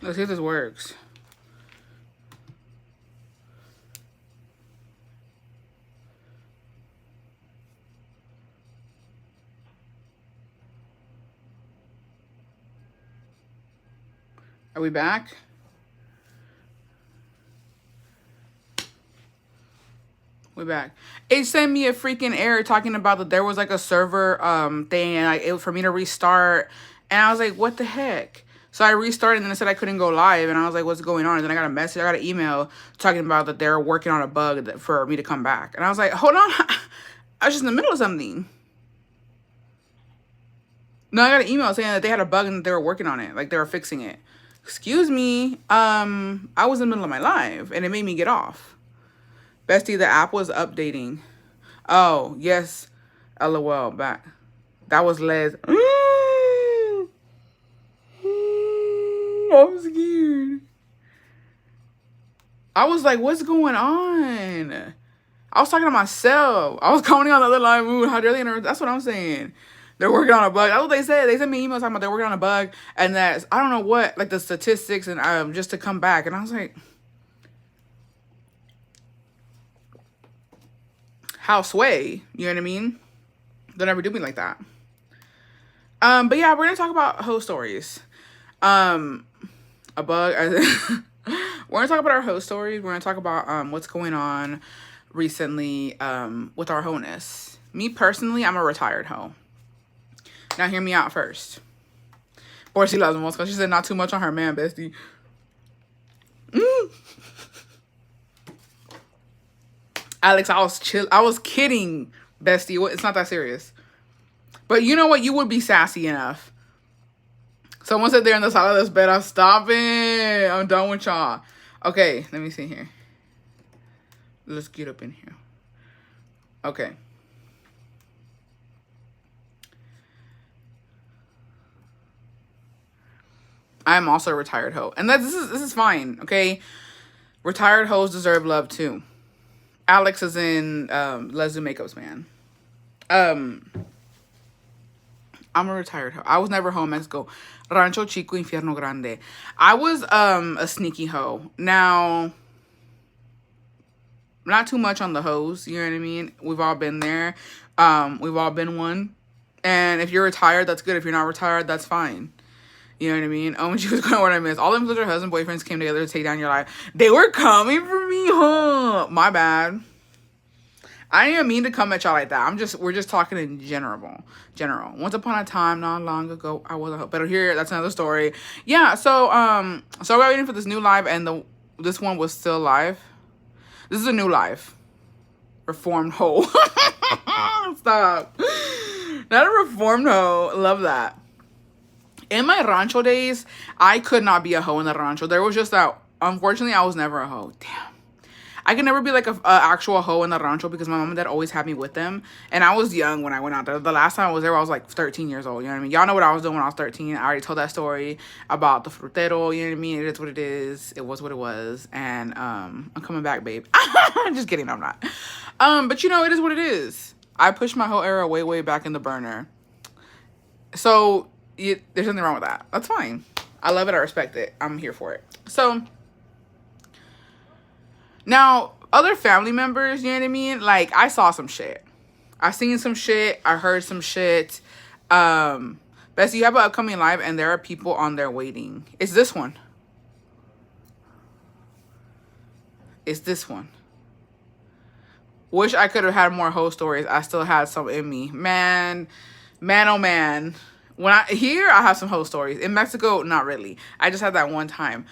Let's see if this works. Are we back? We're back. It sent me a freaking error talking about that there was like a server thing and it for me to restart. And I was like, what the heck? So I restarted and then it said I couldn't go live. And I was like, what's going on? And then I got a message. I got an email talking about that they're working on a bug for me to come back. And I was like, hold on. I was just in the middle of something. No, I got an email saying that they had a bug and they were working on it. Like they were fixing it. Excuse me. I was in the middle of my live and it made me get off. Bestie, the app was updating. Oh, yes. LOL, back. That was Les. I'm scared. I was like, what's going on? I was talking to myself. I was commenting on the other line. Ooh, how dare they interrupt? That's what I'm saying. They're working on a bug. That's what they said. They sent me emails talking about they're working on a bug. And that, I don't know what, like the statistics and just to come back. And I was like, how sway, you know what I mean? They'll never do me like that. But yeah, we're gonna talk about hoe stories. A bug. We're gonna talk about our hoe stories. We're gonna talk about what's going on recently with our hoe-ness. Me personally, I'm a retired hoe. Now hear me out first. Or she loves most because she said not too much on her man, bestie. Alex, I was kidding, bestie. It's not that serious. But you know what? You would be sassy enough. Someone said they're in the side of this bed. I'm stopping. I'm done with y'all. Okay, let me see here. Let's get up in here. Okay. I'm also a retired hoe. And this is fine, okay? Retired hoes deserve love too. Alex is in Let's Do Makeups, man. I'm a retired hoe. I was never home in Mexico. Rancho Chico, Infierno Grande. I was a sneaky hoe. Now, not too much on the hoes, you know what I mean? We've all been there. We've all been one. And if you're retired, that's good. If you're not retired, that's fine. You know what I mean? Oh, when she was going, what I missed. All them her husband boyfriends came together to take down your life. They were coming for me, huh? My bad. I didn't even mean to come at y'all like that. We're just talking in general. Once upon a time, not long ago, I was a hoe. But here, that's another story. Yeah, so we're waiting for this new live, and this one was still live. This is a new live. Reformed hoe. Stop. Not a reformed hoe. Love that. In my rancho days, I could not be a hoe in the rancho. There was just that, unfortunately, I was never a hoe. Damn. I could never be like a actual hoe in the rancho because my mom and dad always had me with them. And I was young when I went out there. The last time I was there, I was like 13 years old. You know what I mean? Y'all know what I was doing when I was 13. I already told that story about the frutero. You know what I mean? It is what it is. It was what it was. And I'm coming back, babe. Just kidding. I'm not. But you know, it is what it is. I pushed my whole era way, way back in the burner. So there's nothing wrong with that. That's fine. I love it. I respect it. I'm here for it. So now, other family members, you know what I mean? Like, I saw some shit. I seen some shit. I heard some shit. Bessie, you have an upcoming live, and there are people on there waiting. It's this one. It's this one. Wish I could have had more hoe stories. I still had some in me. Man, oh man. Here, I have some hoe stories. In Mexico, not really. I just had that one time.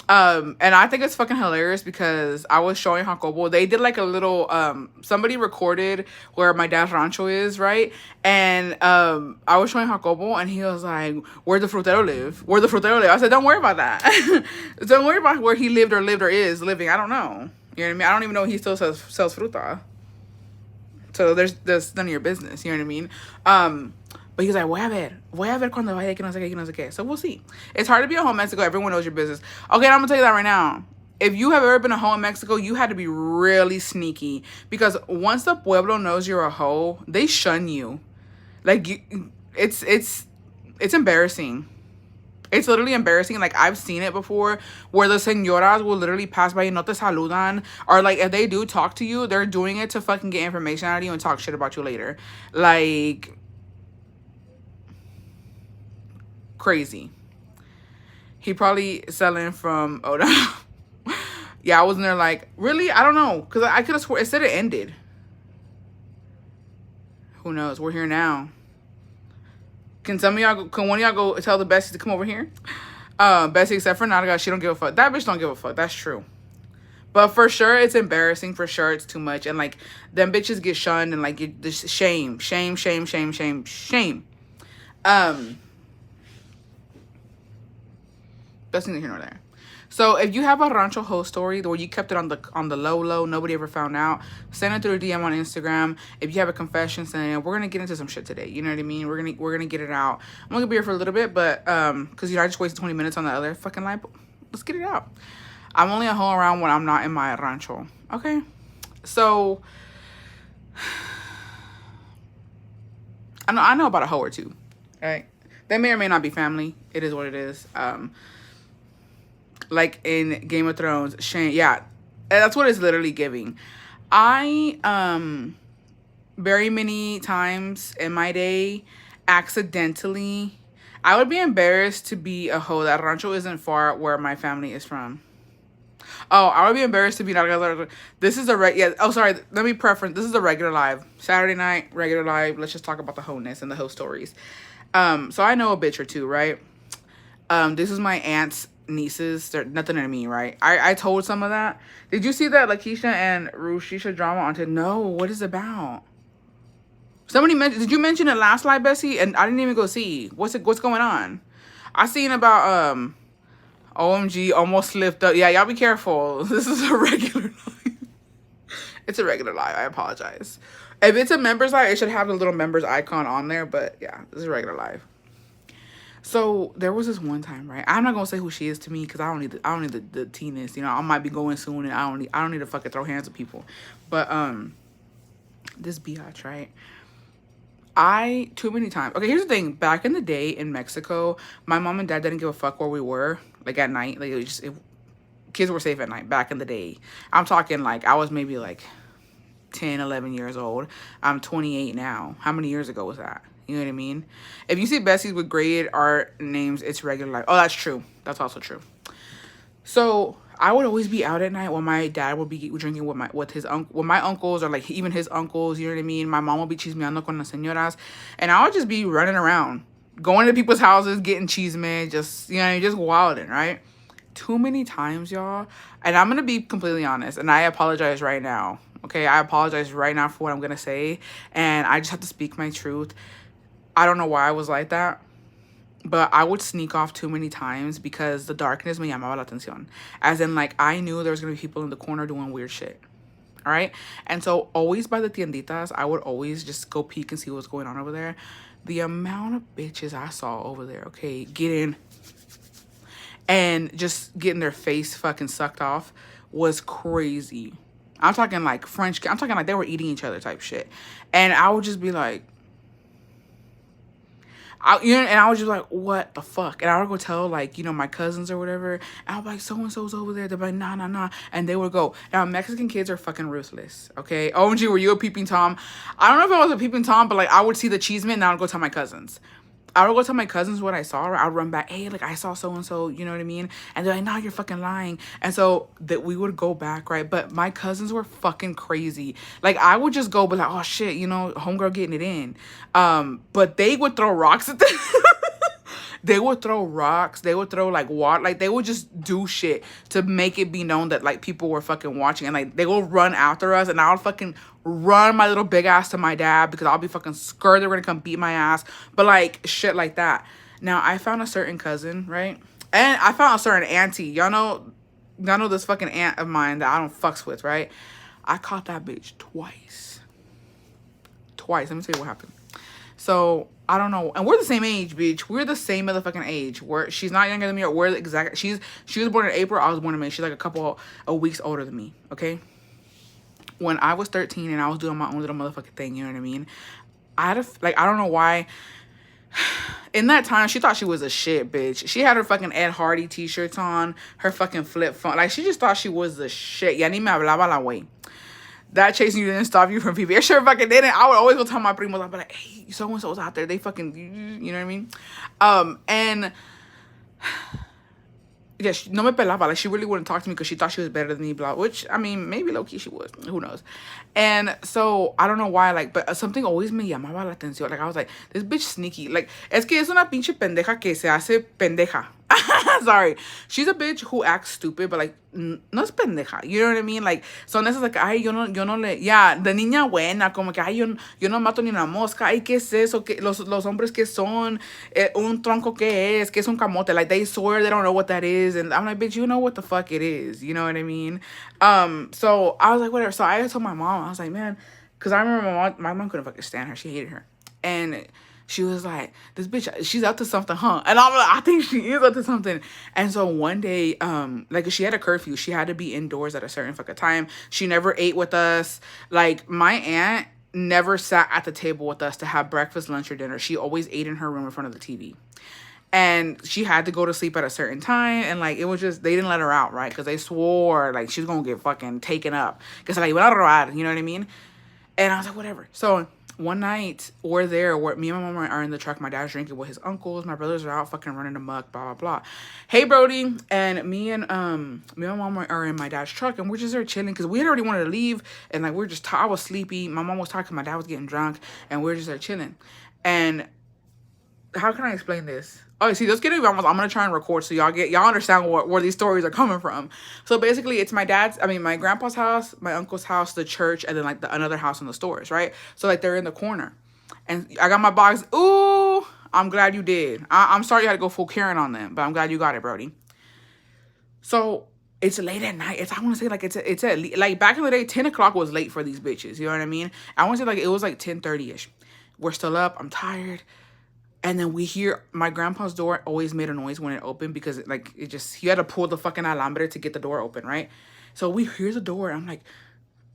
And I think it's fucking hilarious because I was showing Jacobo. They did like a little, somebody recorded where my dad's rancho is, right? And I was showing Jacobo and he was like, where the frutero live? I said, don't worry about that. Don't worry about where he lived or is living. I don't know. You know what I mean? I don't even know he still sells fruta. So there's none of your business. You know what I mean? But he's like, voy a ver cuando vaya, que no sé qué. So we'll see. It's hard to be a hoe in Mexico. Everyone knows your business. Okay, I'm going to tell you that right now. If you have ever been a hoe in Mexico, you had to be really sneaky. Because once the pueblo knows you're a hoe, they shun you. Like, it's embarrassing. It's literally embarrassing. Like, I've seen it before where the señoras will literally pass by and no te saludan. Or, like, if they do talk to you, they're doing it to fucking get information out of you and talk shit about you later. Like, crazy. He probably selling from Oda. Yeah, I was in there like, really? I don't know. Because I could have sworn it said it ended. Who knows? We're here now. Can some of y'all, can one of y'all go tell the besties to come over here? Bessie, except for Nadaga, she don't give a fuck. That bitch don't give a fuck. That's true. But for sure, it's embarrassing. For sure, it's too much. And, like, them bitches get shunned and, like, shame. Shame, shame, shame, shame, shame. That's neither here nor there. So if you have a rancho host story where you kept it on the low, nobody ever found out, send it through a DM on Instagram. If you have a confession, send it in. We're gonna get into some shit today. You know what I mean? We're gonna get it out. I'm gonna be here for a little bit, but because I just wasted 20 minutes on the other fucking live. Let's get it out. I'm only a hoe around when I'm not in my rancho. Okay, so I know about a hoe or two. Right? They may or may not be family. It is what it is. Like in Game of Thrones, Shane, yeah, that's what it's literally giving. I very many times in my day accidentally, I would be embarrassed to be a hoe. That rancho isn't far where my family is from. Oh, I would be embarrassed to be not. This is a yeah. Oh, sorry. Let me preference. This is a regular live Saturday night, regular live. Let's just talk about the hoe-ness and the hoe stories. So I know a bitch or two, right? This is my aunt's nieces. They're nothing to me, right? I told some of that. Did you see that Lakeisha and Rushisha drama on TikTok? No, what is it about? Somebody mentioned. Did you mention it last live, Bessie? And I didn't even go see. What's going on? I seen about OMG almost slipped up. Yeah, y'all be careful. This is a regular live. It's a regular live. I apologize. If it's a members live, it should have the little members icon on there. But yeah, this is a regular live. So there was this one time, right? I'm not gonna say who she is to me because I don't need the teeness. You know, I might be going soon, and I don't need to fucking throw hands at people. But this biatch, right? Too many times. Okay, here's the thing. Back in the day in Mexico, my mom and dad didn't give a fuck where we were. Like at night, like kids were safe at night. Back in the day, I'm talking like I was maybe like 10, 11 years old. I'm 28 now. How many years ago was that? You know what I mean? If you see Bessies with graded art names, it's regular life. Oh, that's true. That's also true. So I would always be out at night when my dad would be drinking with my uncles or like even his uncles. You know what I mean? My mom would be chismeando con las señoras, and I would just be running around, going to people's houses, getting chisme, just just wilding, right? Too many times, y'all. And I'm gonna be completely honest, and I apologize right now. Okay, I apologize right now for what I'm gonna say, and I just have to speak my truth. I don't know why I was like that, but I would sneak off too many times because the darkness me llamaba la atención. As in, like, I knew there was going to be people in the corner doing weird shit. All right? And so always by the tienditas, I would always just go peek and see what's going on over there. The amount of bitches I saw over there, okay, getting and just getting their face fucking sucked off was crazy. I'm talking like French. I'm talking like they were eating each other type shit. And I would just be like, and I was just like, what the fuck? And I would go tell, like, my cousins or whatever. And I was like, so-and-so's over there. They're like, nah. And they would go. Now, Mexican kids are fucking ruthless, okay? OMG, were you a peeping Tom? I don't know if I was a peeping Tom, but, like, I would see the cheeseman and I would go tell my cousins. I would go tell my cousins what I saw. I would run back, hey, like, I saw so-and-so, you know what I mean? And they're like, nah, you're fucking lying. And so that we would go back, right? But my cousins were fucking crazy. Like, I would just go, but like, oh, shit, homegirl getting it in. But they would throw rocks at them. They would throw rocks. They would throw, like, water. Like, they would just do shit to make it be known that, like, people were fucking watching. And, like, they would run after us. And I would fucking run my little big ass to my dad because I'll be fucking scared they were going to come beat my ass. But, like, shit like that. Now, I found a certain cousin, right? And I found a certain auntie. Y'all know this fucking aunt of mine that I don't fucks with, right? I caught that bitch twice. Let me tell you what happened. So, I don't know. And we're the same age, bitch. We're the same motherfucking age. She's not younger than me, or we're the exact. She was born in April. I was born in May. She's like a couple of weeks older than me, okay? When I was 13 and I was doing my own little motherfucking thing, you know what I mean? I don't know why. in that time, she thought she was a shit, bitch. She had her fucking Ed Hardy t-shirts on, her fucking flip phone. Like, she just thought she was the shit. Ya ni me hablaba la way. That chasing you didn't stop you from people. It sure fucking didn't. I would always go tell my primos, I'd be like, hey, so-and-so's out there. They fucking, you know what I mean? And yeah, no me pelaba. Like, she really wouldn't talk to me because she thought she was better than me, blah. Which, I mean, maybe low-key she was. Who knows? And so, I don't know why, like, but something always me llamaba la atención. Like, I was like, this bitch sneaky. Like, es que es una pinche pendeja que se hace pendeja. Sorry. She's a bitch who acts stupid, but, like, no es pendeja. You know what I mean? Like, son esas, like, ay, yo no le... Yeah, de niña buena, como que, ay, yo no mato ni una mosca. Ay, ¿qué es eso? ¿Qué, los hombres que son? Un tronco que es un camote? Like, they swear they don't know what that is. And I'm like, bitch, you know what the fuck it is. You know what I mean? So, I was like, whatever. So, I told my mom, I was like, man... Because I remember my mom couldn't fucking stand her. She hated her. And... she was like, this bitch, she's up to something, huh? And I'm like, I think she is up to something. And so one day, like, she had a curfew. She had to be indoors at a certain fucking time. She never ate with us. Like, my aunt never sat at the table with us to have breakfast, lunch, or dinner. She always ate in her room in front of the TV. And she had to go to sleep at a certain time. And, like, it was just, they didn't let her out, right? Because they swore, like, she was going to get fucking taken up. Because, like, you know what I mean? And I was like, whatever. So... one night, we're there, me and my mom are in the truck, my dad's drinking with his uncles, my brothers are out fucking running amok, blah, blah, blah. Hey, Brody, and me and my mom are in my dad's truck, and we're just there chilling, because we had already wanted to leave, and, like, we're just, I was sleepy, my mom was talking, my dad was getting drunk, and we're just there chilling. And, how can I explain this? Oh, see, let's get it. I'm gonna try and record so y'all understand where these stories are coming from. So basically, it's my grandpa's house, my uncle's house, the church, and then like another house in the stores, right? So like they're in the corner, and I got my box. Ooh, I'm glad you did. I'm sorry you had to go full Karen on them, but I'm glad you got it, Brody. So it's late at night. I want to say like it's at like back in the day, 10 o'clock was late for these bitches. You know what I mean? I want to say like it was like 10:30ish. We're still up. I'm tired. And then we hear my grandpa's door always made a noise when it opened because he had to pull the fucking alambre to get the door open, right? So we hear the door and I'm like,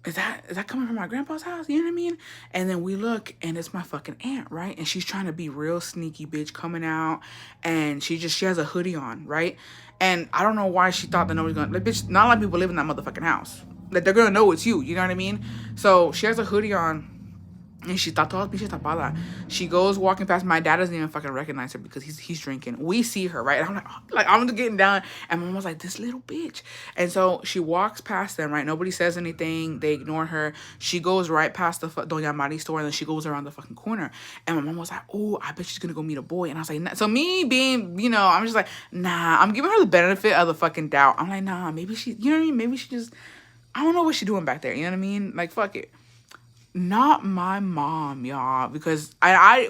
is that coming from my grandpa's house? You know what I mean? And then we look and it's my fucking aunt, right? And she's trying to be real sneaky bitch coming out and she has a hoodie on, right? And I don't know why she thought that nobody's gonna, like, bitch, not a lot of people live in that motherfucking house. Like, they're gonna know it's you know what I mean? So she has a hoodie on. And she thought todas pinches tapada. She goes walking past. My dad doesn't even fucking recognize her because he's drinking. We see her, right? And I'm like, I'm just getting down. And mom was like, this little bitch. And so she walks past them, right? Nobody says anything. They ignore her. She goes right past the Doña Mari store and then she goes around the fucking corner. And my mom was like, oh, I bet she's gonna go meet a boy. And I was like, nah. So me being, I'm just like, nah. I'm giving her the benefit of the fucking doubt. I'm like, nah, maybe she, you know what I mean? Maybe she just, I don't know what she's doing back there. You know what I mean? Like, fuck it. Not my mom, y'all, because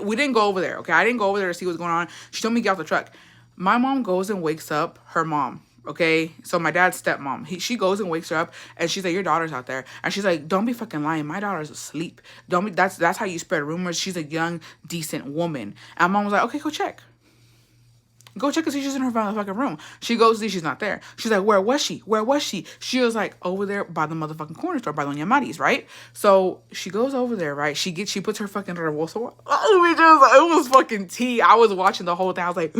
we didn't go over there, okay? I didn't go over there to see what's going on. She told me to get off the truck. My mom goes and wakes up her mom, okay? So my dad's stepmom. She goes and wakes her up, and she's like, your daughter's out there. And she's like, don't be fucking lying. My daughter's asleep. That's how you spread rumors. She's a young, decent woman. And mom was like, okay, go check. Go check and see she's in her fucking room. She goes see she's not there. She's like, where was she? Where was she? She was like, over there by the motherfucking corner store by Doña Mari's, right? So she goes over there, right? She puts her fucking rebozo on. Oh, it was fucking tea. I was watching the whole thing. I was like,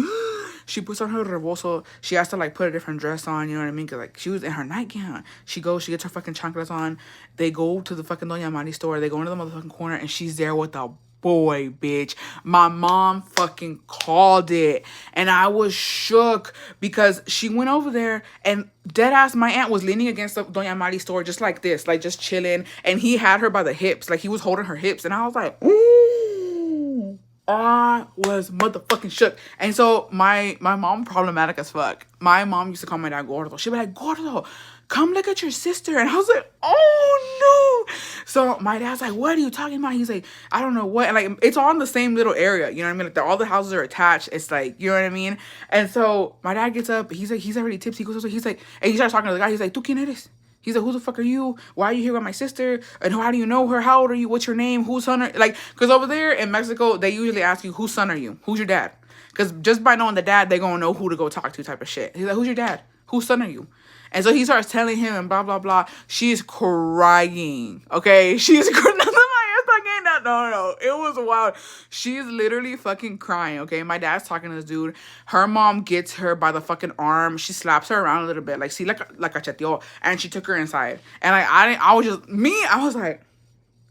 she puts on her rebozo. She has to like put a different dress on, you know what I mean? Cause like she was in her nightgown. She gets her fucking chanclas on. They go to the fucking Doña Mari's store. They go into the motherfucking corner and she's there with a boy, bitch. My mom fucking called it. And I was shook because she went over there and dead ass my aunt was leaning against the Doña Mari's store just like this, like just chilling. And he had her by the hips. Like he was holding her hips. And I was like, ooh. I was motherfucking shook. And so my mom problematic as fuck. My mom used to call my dad Gordo. She'd be like, Gordo, come look at your sister. And I was like, oh no. So my dad's like, what are you talking about? He's like, I don't know what. And like, it's all in the same little area. You know what I mean? Like all the houses are attached. It's like, you know what I mean? And so my dad gets up. He's like, he's already tipsy. He's like, and he starts talking to the guy. He's like, ¿Tú quién eres? He's like, who the fuck are you? Why are you here with my sister? And how do you know her? How old are you? What's your name? Whose son are... Like, because over there in Mexico, they usually ask you, whose son are you? Who's your dad? Because just by knowing the dad, they're going to know who to go talk to type of shit. He's like, who's your dad? Whose son are you? And so he starts telling him and blah, blah, blah. She's crying, okay? She's crying. No. It was wild. She's literally fucking crying, okay? My dad's talking to this dude. Her mom gets her by the fucking arm. She slaps her around a little bit. Like, see, like a chateo. And she took her inside. And like, I was just, I was like,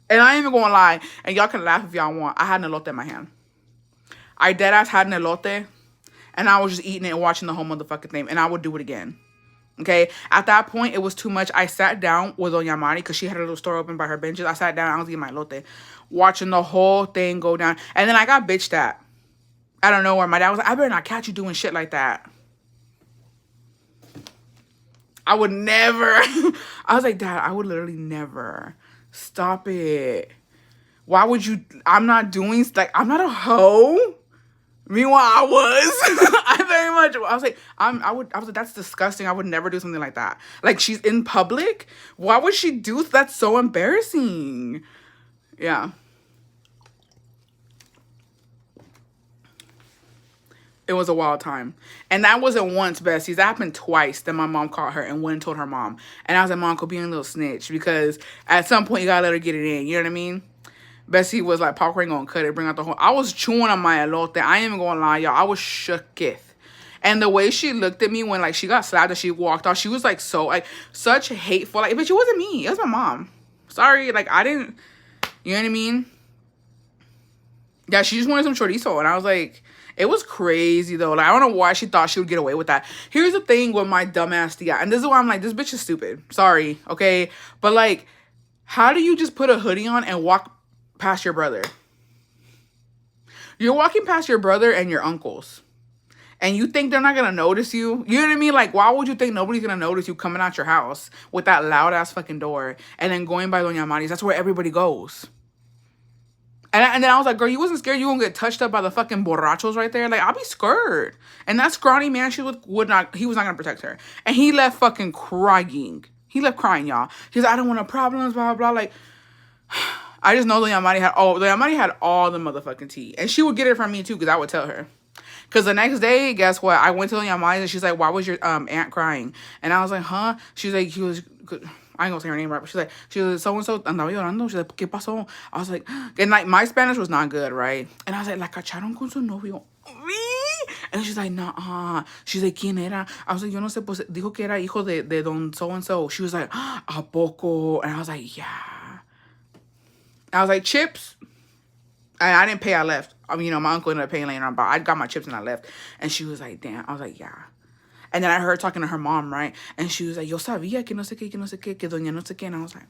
and I ain't even gonna lie. And y'all can laugh if y'all want. I had an elote in my hand. I deadass had an elote. And I was just eating it and watching the whole motherfucking thing. And I would do it again. Okay, at that point, it was too much. I sat down with Doña Mari because she had a little store open by her benches. I sat down, I was eating my elote, watching the whole thing go down. And then I got bitched at. I don't know where. My dad was like, I better not catch you doing shit like that. I would never. I was like, Dad, I would literally never. Stop it. Why would you? I'm not doing, like, I'm not a hoe. Meanwhile, I was. I very much. I was like, I was like, that's disgusting. I would never do something like that. Like, she's in public. Why would she do? That's so embarrassing. Yeah. It was a wild time. And that wasn't once, besties. That happened twice. Then my mom caught her and went and told her mom. And I was like, Mom, could be a little snitch. Because at some point, you gotta let her get it in. You know what I mean? Bessie was like, popcorn gonna cut it, bring out the whole. I was chewing on my elote. I ain't even gonna lie, y'all. I was shooketh. And the way she looked at me when, like, she got slapped and she walked off, she was like, so, like, such hateful. Like, but she wasn't me. It was my mom. Sorry, like, I didn't, you know what I mean? Yeah, she just wanted some chorizo. And I was like, it was crazy, though. Like, I don't know why she thought she would get away with that. Here's the thing with my dumbass tia. And this is why I'm like, this bitch is stupid. Sorry, okay? But, like, how do you just put a hoodie on and walk past your brother? You're walking past your brother and your uncles. And you think they're not going to notice you? You know what I mean? Like, why would you think nobody's going to notice you coming out your house with that loud-ass fucking door and then going by Doña Mari's? That's where everybody goes. And then I was like, girl, you wasn't scared you won't get touched up by the fucking borrachos right there? Like, I'll be scared. And that scrawny man, he was not going to protect her. And he left fucking crying. He left crying, y'all. He's like, I don't want no problems, blah, blah, blah. Like, I just know Doña Mari had all the motherfucking tea. And she would get it from me, too, because I would tell her. Because the next day, guess what? I went to Doña Mari and she's like, why was your aunt crying? And I was like, huh? She's like, I ain't gonna say her name right, but she was like, so-and-so andaba llorando. She's like, ¿qué pasó? I was like, and like, my Spanish was not good, right? And I was like, la cacharon con su novio. And she's like, nah. She's like, ¿quién era? I was like, yo no sé, pues dijo que era hijo de don so-and-so. She was like, ¿a poco? And I was like, yeah. I was like, chips? And I didn't pay, I left. I mean, you know, my uncle ended up paying later on, but I got my chips and I left. And she was like, damn. I was like, yeah. And then I heard her talking to her mom, right? And she was like, yo sabía que no sé qué, que doña no sé qué. And I was like,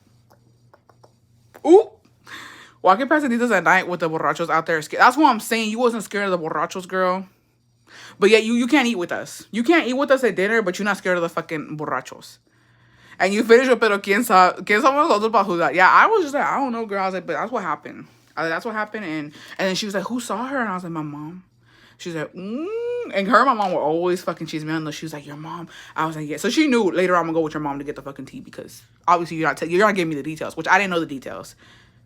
ooh. Walking past the titas at night with the borrachos out there. That's what I'm saying. You wasn't scared of the borrachos, girl. But yeah, you can't eat with us. You can't eat with us at dinner, but you're not scared of the fucking borrachos. And you finish with, pero quién sabe nosotros para juzgar. Yeah, I was just like, I don't know, girl. I was like, but that's what happened. That's what happened. And then she was like, who saw her? And I was like, my mom. She was like, And her and my mom were always fucking cheese me on the. She was like, your mom. I was like, yeah. So she knew later I'm going to go with your mom to get the fucking tea because obviously you're not giving me the details, which I didn't know the details.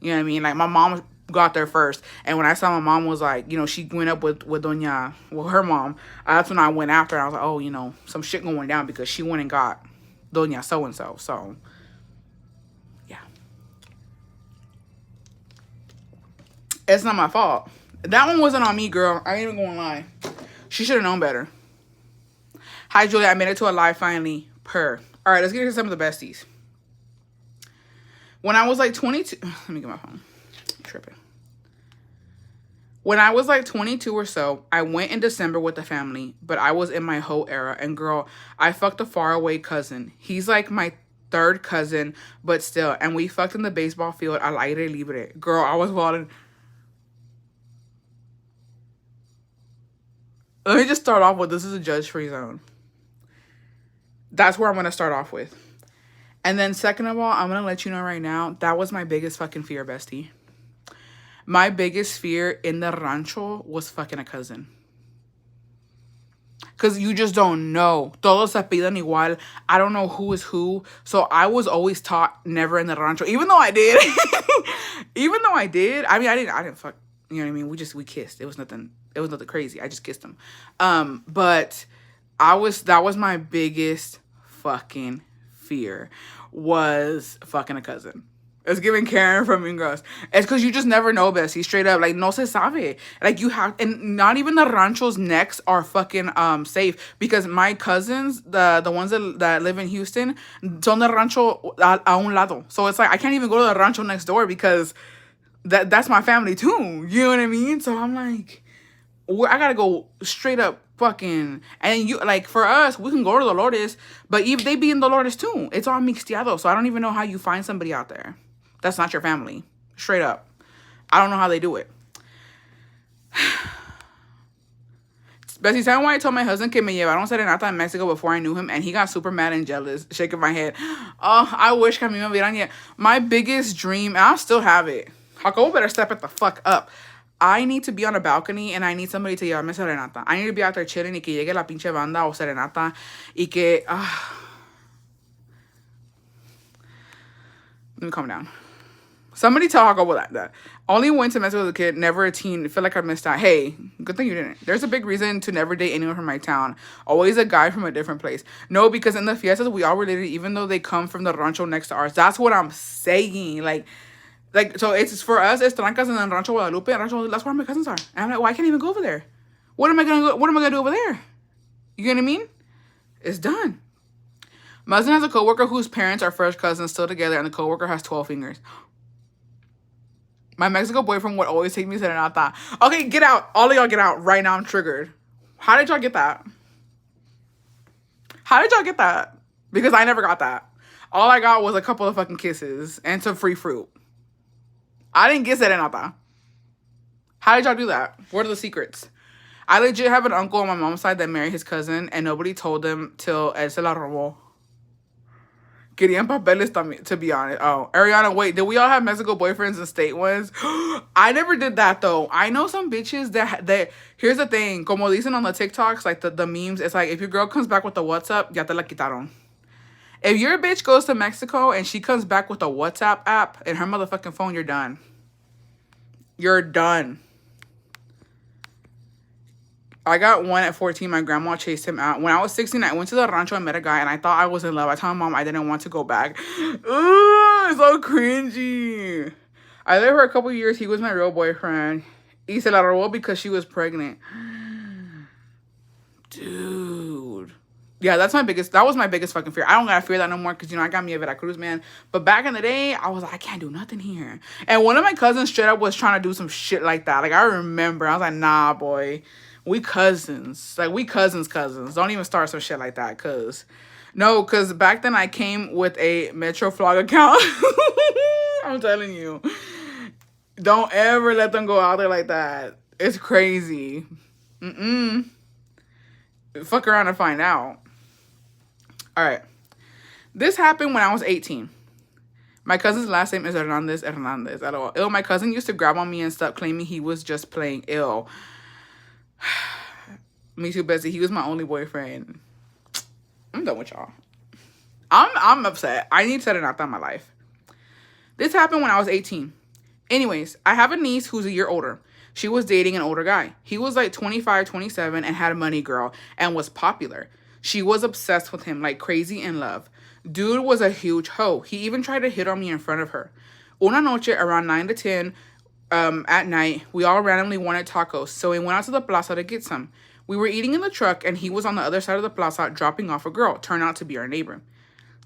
You know what I mean? Like, my mom got there first. And when I saw my mom was like, you know, she went up with her mom. That's when I went after her. I was like, oh, you know, some shit going down because she went and got Doña so-and-so. So, yeah. It's not my fault. That one wasn't on me, girl. I ain't even gonna lie. She should have known better. Hi, Julia. I made it to a live finally. All right, let's get into some of the besties. When I was like 22... Let me get my phone. I'm tripping. When I was like 22 or so, I went in December with the family, but I was in my whole era. And girl, I fucked a faraway cousin. He's like my third cousin, but still. And we fucked in the baseball field al aire libre. Girl, I was wilding. Let me just start off with, this is a judge-free zone. That's where I'm going to start off with. And then second of all, I'm going to let you know right now, that was my biggest fucking fear, bestie. My biggest fear in the rancho was fucking a cousin. Because you just don't know. Todos se piden igual. I don't know who is who. So I was always taught never in the rancho. Even though I did. I mean, I didn't fuck. You know what I mean? We kissed. It was nothing crazy. I just kissed him. But that was my biggest fucking fear, was fucking a cousin. It's giving Karen from Mean Girls. It's because you just never know, Bessie. Straight up, like no se sabe. Like you have, and not even the ranchos next are fucking safe because my cousins, the ones that live in Houston, son the rancho a un lado. So it's like I can't even go to the rancho next door because that's my family too. You know what I mean? So I'm like, I gotta go straight up fucking, and you like for us we can go to Dolores, but if they be in Dolores too, it's all mixteado. So I don't even know how you find somebody out there that's not your family. Straight up, I don't know how they do it. Bessie, tell me why I told my husband que me llevaron serenata in Mexico before I knew him, and he got super mad and jealous, shaking my head. Oh, I wish que a mí me hubieran yet. My biggest dream, and I still have it. Jacobo better step it the fuck up. I need to be on a balcony and I need somebody to llevarme serenata. I need to be out there chilling y que llegue la pinche banda o serenata y que... Let me calm down. Somebody tell Jacobo that. Only went to Mexico as a kid, never a teen. Feel like I missed out. Hey, good thing you didn't. There's a big reason to never date anyone from my town. Always a guy from a different place. No, because in the fiestas, we all related, even though they come from the rancho next to ours. That's what I'm saying. Like, so it's for us, it's Trancas and then Rancho Guadalupe. And Rancho, that's where my cousins are. And I'm like, well, I can't even go over there. What am I gonna do over there? You get what I mean? It's done. My husband has a coworker whose parents are first cousins still together, and the coworker has 12 fingers. My Mexico boyfriend would always take me to serenata. Okay, get out. All of y'all get out right now. I'm triggered. How did y'all get that? How did y'all get that? Because I never got that. All I got was a couple of fucking kisses and some free fruit. I didn't get serenata. How did y'all do that? What are the secrets? I legit have an uncle on my mom's side that married his cousin, and nobody told him till él se la robó. Querían papeles también, to be honest. Oh, Ariana, wait, did we all have Mexico boyfriends and state ones? I never did that, though. I know some bitches that here's the thing. Como dicen on the TikToks, like the memes, it's like, if your girl comes back with the WhatsApp, ya te la quitaron. If your bitch goes to Mexico and she comes back with a WhatsApp app in her motherfucking phone, you're done. You're done. I got one at 14. My grandma chased him out. When I was 16, I went to the rancho and met a guy, and I thought I was in love. I told my mom I didn't want to go back. Ooh, it's so cringy. I lived for a couple years. He was my real boyfriend. Y se la robó because she was pregnant. Dude. Yeah, that was my biggest fucking fear. I don't gotta fear that no more because, I got me a Veracruz, man. But back in the day, I was like, I can't do nothing here. And one of my cousins straight up was trying to do some shit like that. Like, I remember. I was like, nah, boy. We cousins. Like, we cousins. Don't even start some shit like that, cuz. No, because back then I came with a Metro Vlog account. I'm telling you. Don't ever let them go out there like that. It's crazy. Fuck around and find out. All right. This happened when I was 18. My cousin's last name is Hernandez. Ill, my cousin used to grab on me and stuff, claiming he was just playing ill. Me too, Bessie. He was my only boyfriend. I'm done with y'all. I'm upset. I need serenata in my life. This happened when I was 18. Anyways, I have a niece who's a year older. She was dating an older guy. He was like 25, 27 and had a money girl and was popular. She was obsessed with him, like crazy in love. Dude was a huge hoe. He even tried to hit on me in front of her. Una noche around 9 to 10 at night, we all randomly wanted tacos, so we went out to the plaza to get some. We were eating in the truck, and he was on the other side of the plaza dropping off a girl. Turned out to be our neighbor.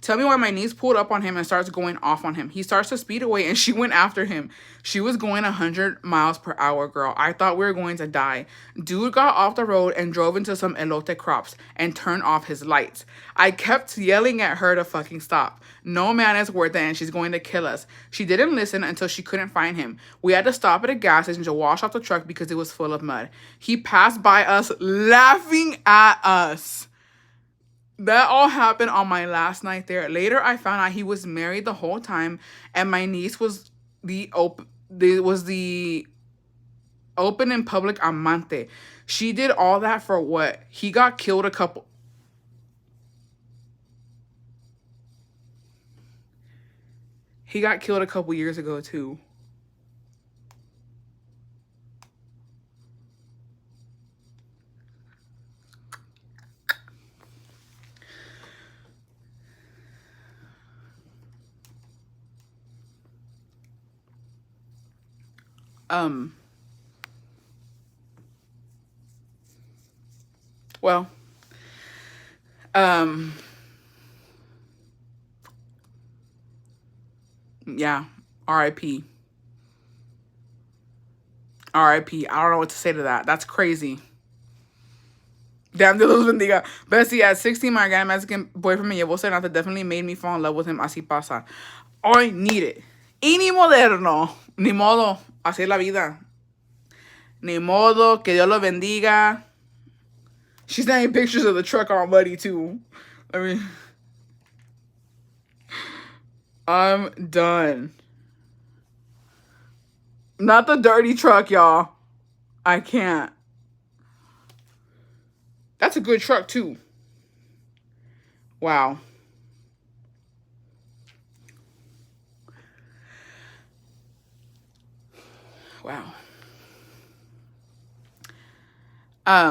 Tell me why my niece pulled up on him and starts going off on him. He starts to speed away, and she went after him. She was going 100 miles per hour, girl. I thought we were going to die. Dude got off the road and drove into some elote crops and turned off his lights. I kept yelling at her to fucking stop. No man is worth it, and she's going to kill us. She didn't listen until she couldn't find him. We had to stop at a gas station to wash off the truck because it was full of mud. He passed by us laughing at us. That all happened on my last night there. Later, I found out he was married the whole time, and my niece was the open and public amante. She did all that for what? He got killed a couple years ago too. Um, well, um, yeah, R.I.P. R.I.P. I don't know what to say to that. That's crazy. Damn, Dios los bendiga. Bessie, at 16, my guy Mexican boyfriend me llevó serenata definitely made me fall in love with him. Así pasa. Hoy need it. Y ni moderno. Ni modo. Así es la vida. Ni modo. Que Dios lo bendiga. She's sending pictures of the truck all muddy, too. I mean, I'm done. Not the dirty truck, y'all. I can't. That's a good truck, too. Wow. Wow.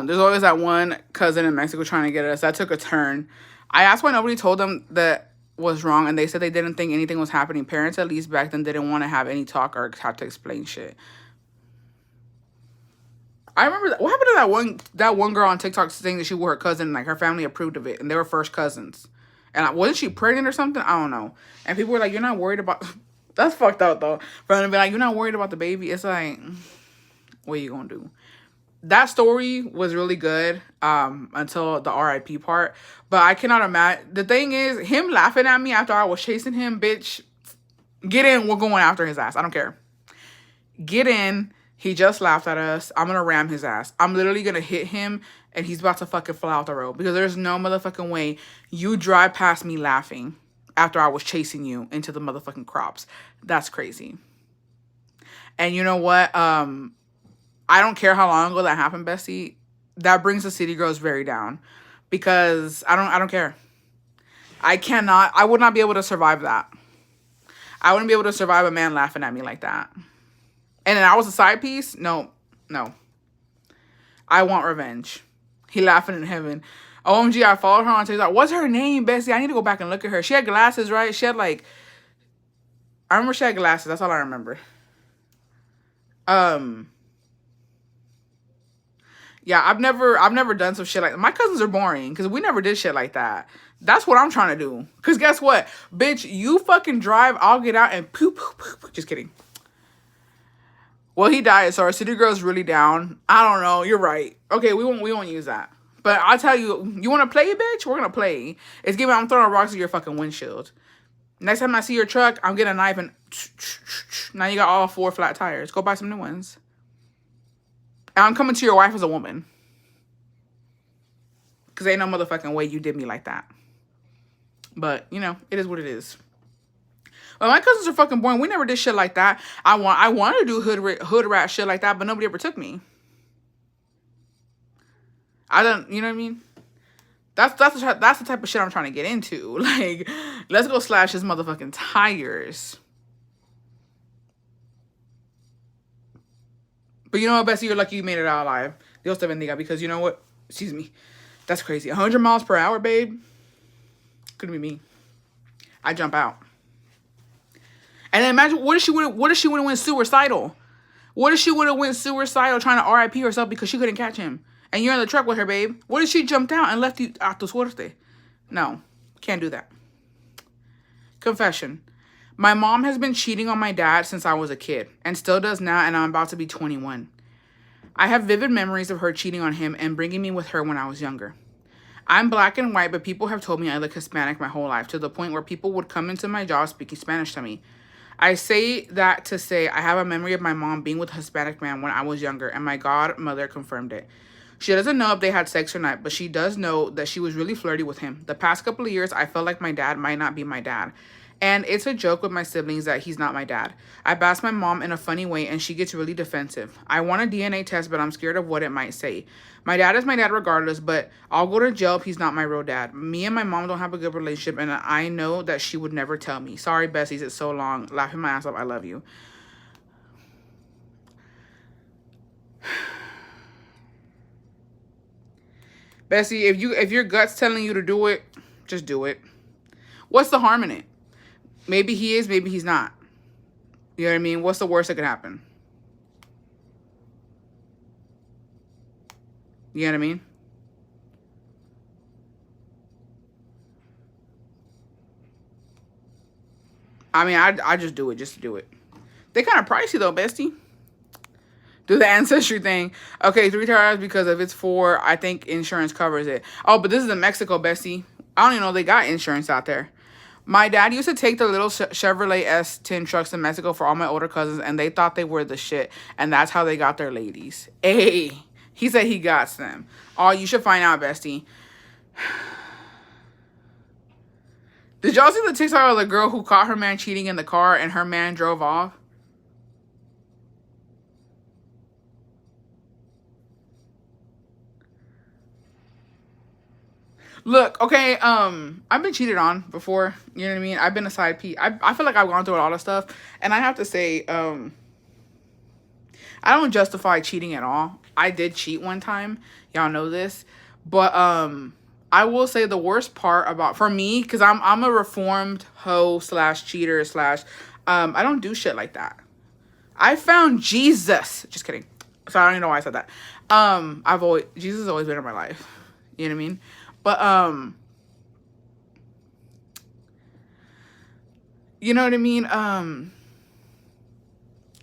There's always that one cousin in Mexico trying to get us. That took a turn. I asked why nobody told them that was wrong, and they said they didn't think anything was happening. Parents, at least back then, didn't want to have any talk or have to explain shit. I remember what happened to that one girl on TikTok saying that she was her cousin, and like her family approved of it, and they were first cousins. And wasn't she pregnant or something? I don't know. And people were like, "You're not worried about." That's fucked up though. For them to be like, "You're not worried about the baby." It's like, what are you gonna do? That story was really good until the RIP part. But I cannot imagine. The thing is, him laughing at me after I was chasing him, bitch, get in. We're going after his ass. I don't care. Get in. He just laughed at us. I'm going to ram his ass. I'm literally going to hit him and he's about to fucking fly out the road. Because there's no motherfucking way you drive past me laughing after I was chasing you into the motherfucking crops. That's crazy. And you know what? I don't care how long ago that happened, Bessie. That brings the city girls very down. Because I don't care. I would not be able to survive that. I wouldn't be able to survive a man laughing at me like that. And then I was a side piece? No. I want revenge. He laughing in heaven. OMG, I followed her on TikTok. What's her name, Bessie? I need to go back and look at her. She had glasses, right? She had like... I remember she had glasses. That's all I remember. Yeah, I've never done some shit like that. My cousins are boring because we never did shit like that. That's what I'm trying to do. Because guess what? Bitch, you fucking drive, I'll get out and poop. Just kidding. Well, he died, so our city girl's really down. I don't know. You're right. Okay, we won't use that. But I'll tell you, you want to play, bitch? We're going to play. I'm throwing rocks at your fucking windshield. Next time I see your truck, I'm getting a knife and... Now you got all 4 flat tires. Go buy some new ones. And I'm coming to your wife as a woman. Because ain't no motherfucking way you did me like that. But, you know, it is what it is. Well, my cousins are fucking boring. We never did shit like that. I wanted to do hood rat shit like that, but nobody ever took me. I don't, you know what I mean? That's the type of shit I'm trying to get into. Like, let's go slash his motherfucking tires. But you know what, Bessie? You're lucky you made it out alive. Dios te bendiga. Because you know what? Excuse me. That's crazy. 100 miles per hour, babe. Couldn't be me. I jump out. And then imagine, what if she would have went suicidal? What if she would have went suicidal trying to RIP herself because she couldn't catch him? And you're in the truck with her, babe. What if she jumped out and left you a tu suerte? No. Can't do that. Confession. My mom has been cheating on my dad since I was a kid. And still does now, and I'm about to be 21. I have vivid memories of her cheating on him and bringing me with her when I was younger. I'm black and white, but people have told me I look Hispanic my whole life, to the point where people would come into my job speaking Spanish to me. I say that to say I have a memory of my mom being with a Hispanic man when I was younger, and my godmother confirmed it. She doesn't know if they had sex or not, but she does know that she was really flirty with him. The past couple of years, I felt like my dad might not be my dad. And it's a joke with my siblings that he's not my dad. I bash my mom in a funny way, and she gets really defensive. I want a DNA test, but I'm scared of what it might say. My dad is my dad regardless, but I'll go to jail if he's not my real dad. Me and my mom don't have a good relationship, and I know that she would never tell me. Sorry, Bessies, it's so long. Laughing my ass off. I love you. Bessie, if your gut's telling you to do it, just do it. What's the harm in it? Maybe he is, maybe he's not. You know what I mean? What's the worst that could happen? You know what I mean? I mean, I just do it just to do it. They kind of pricey though, bestie. Do the ancestry thing. Okay, 3 times because if it's 4, I think insurance covers it. Oh, but this is in Mexico, bestie. I don't even know they got insurance out there. My dad used to take the little Chevrolet S10 trucks to Mexico for all my older cousins, and they thought they were the shit. And that's how they got their ladies. Hey, he said he got them. Oh, you should find out, bestie. Did y'all see the TikTok of the girl who caught her man cheating in the car and her man drove off? Look, okay, I've been cheated on before. You know what I mean? I've been a side P. I feel like I've gone through a lot of stuff, and I have to say, I don't justify cheating at all. I did cheat one time. Y'all know this. But I will say the worst part about for me, because I'm a reformed hoe slash cheater slash I don't do shit like that. I found Jesus. Just kidding. So I don't even know why I said that. Jesus has always been in my life. You know what I mean? But you know what I mean?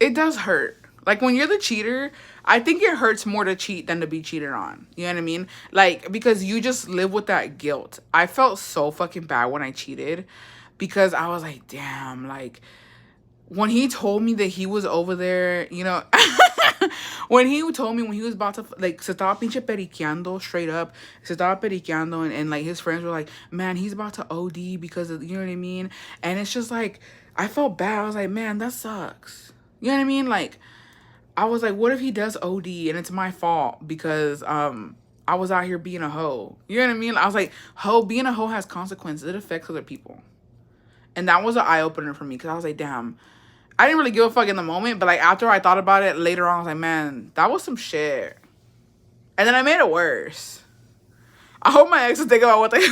It does hurt. Like when you're the cheater, I think it hurts more to cheat than to be cheated on. You know what I mean? Like because you just live with that guilt. I felt so fucking bad when I cheated because I was like, damn, like when he told me that he was over there, you know, when he told me when he was about to, like, se estaba pinche periqueando, straight up, se estaba periqueando, and like, his friends were like, man, he's about to OD because of, you know what I mean? And it's just like, I felt bad. I was like, man, that sucks. You know what I mean? Like, I was like, what if he does OD and it's my fault because, I was out here being a hoe. You know what I mean? I was like, being a hoe has consequences. It affects other people. And that was an eye-opener for me because I was like, damn, I didn't really give a fuck in the moment, but like after I thought about it later on, I was like, man, that was some shit. And then I made it worse. I hope my exes think about what they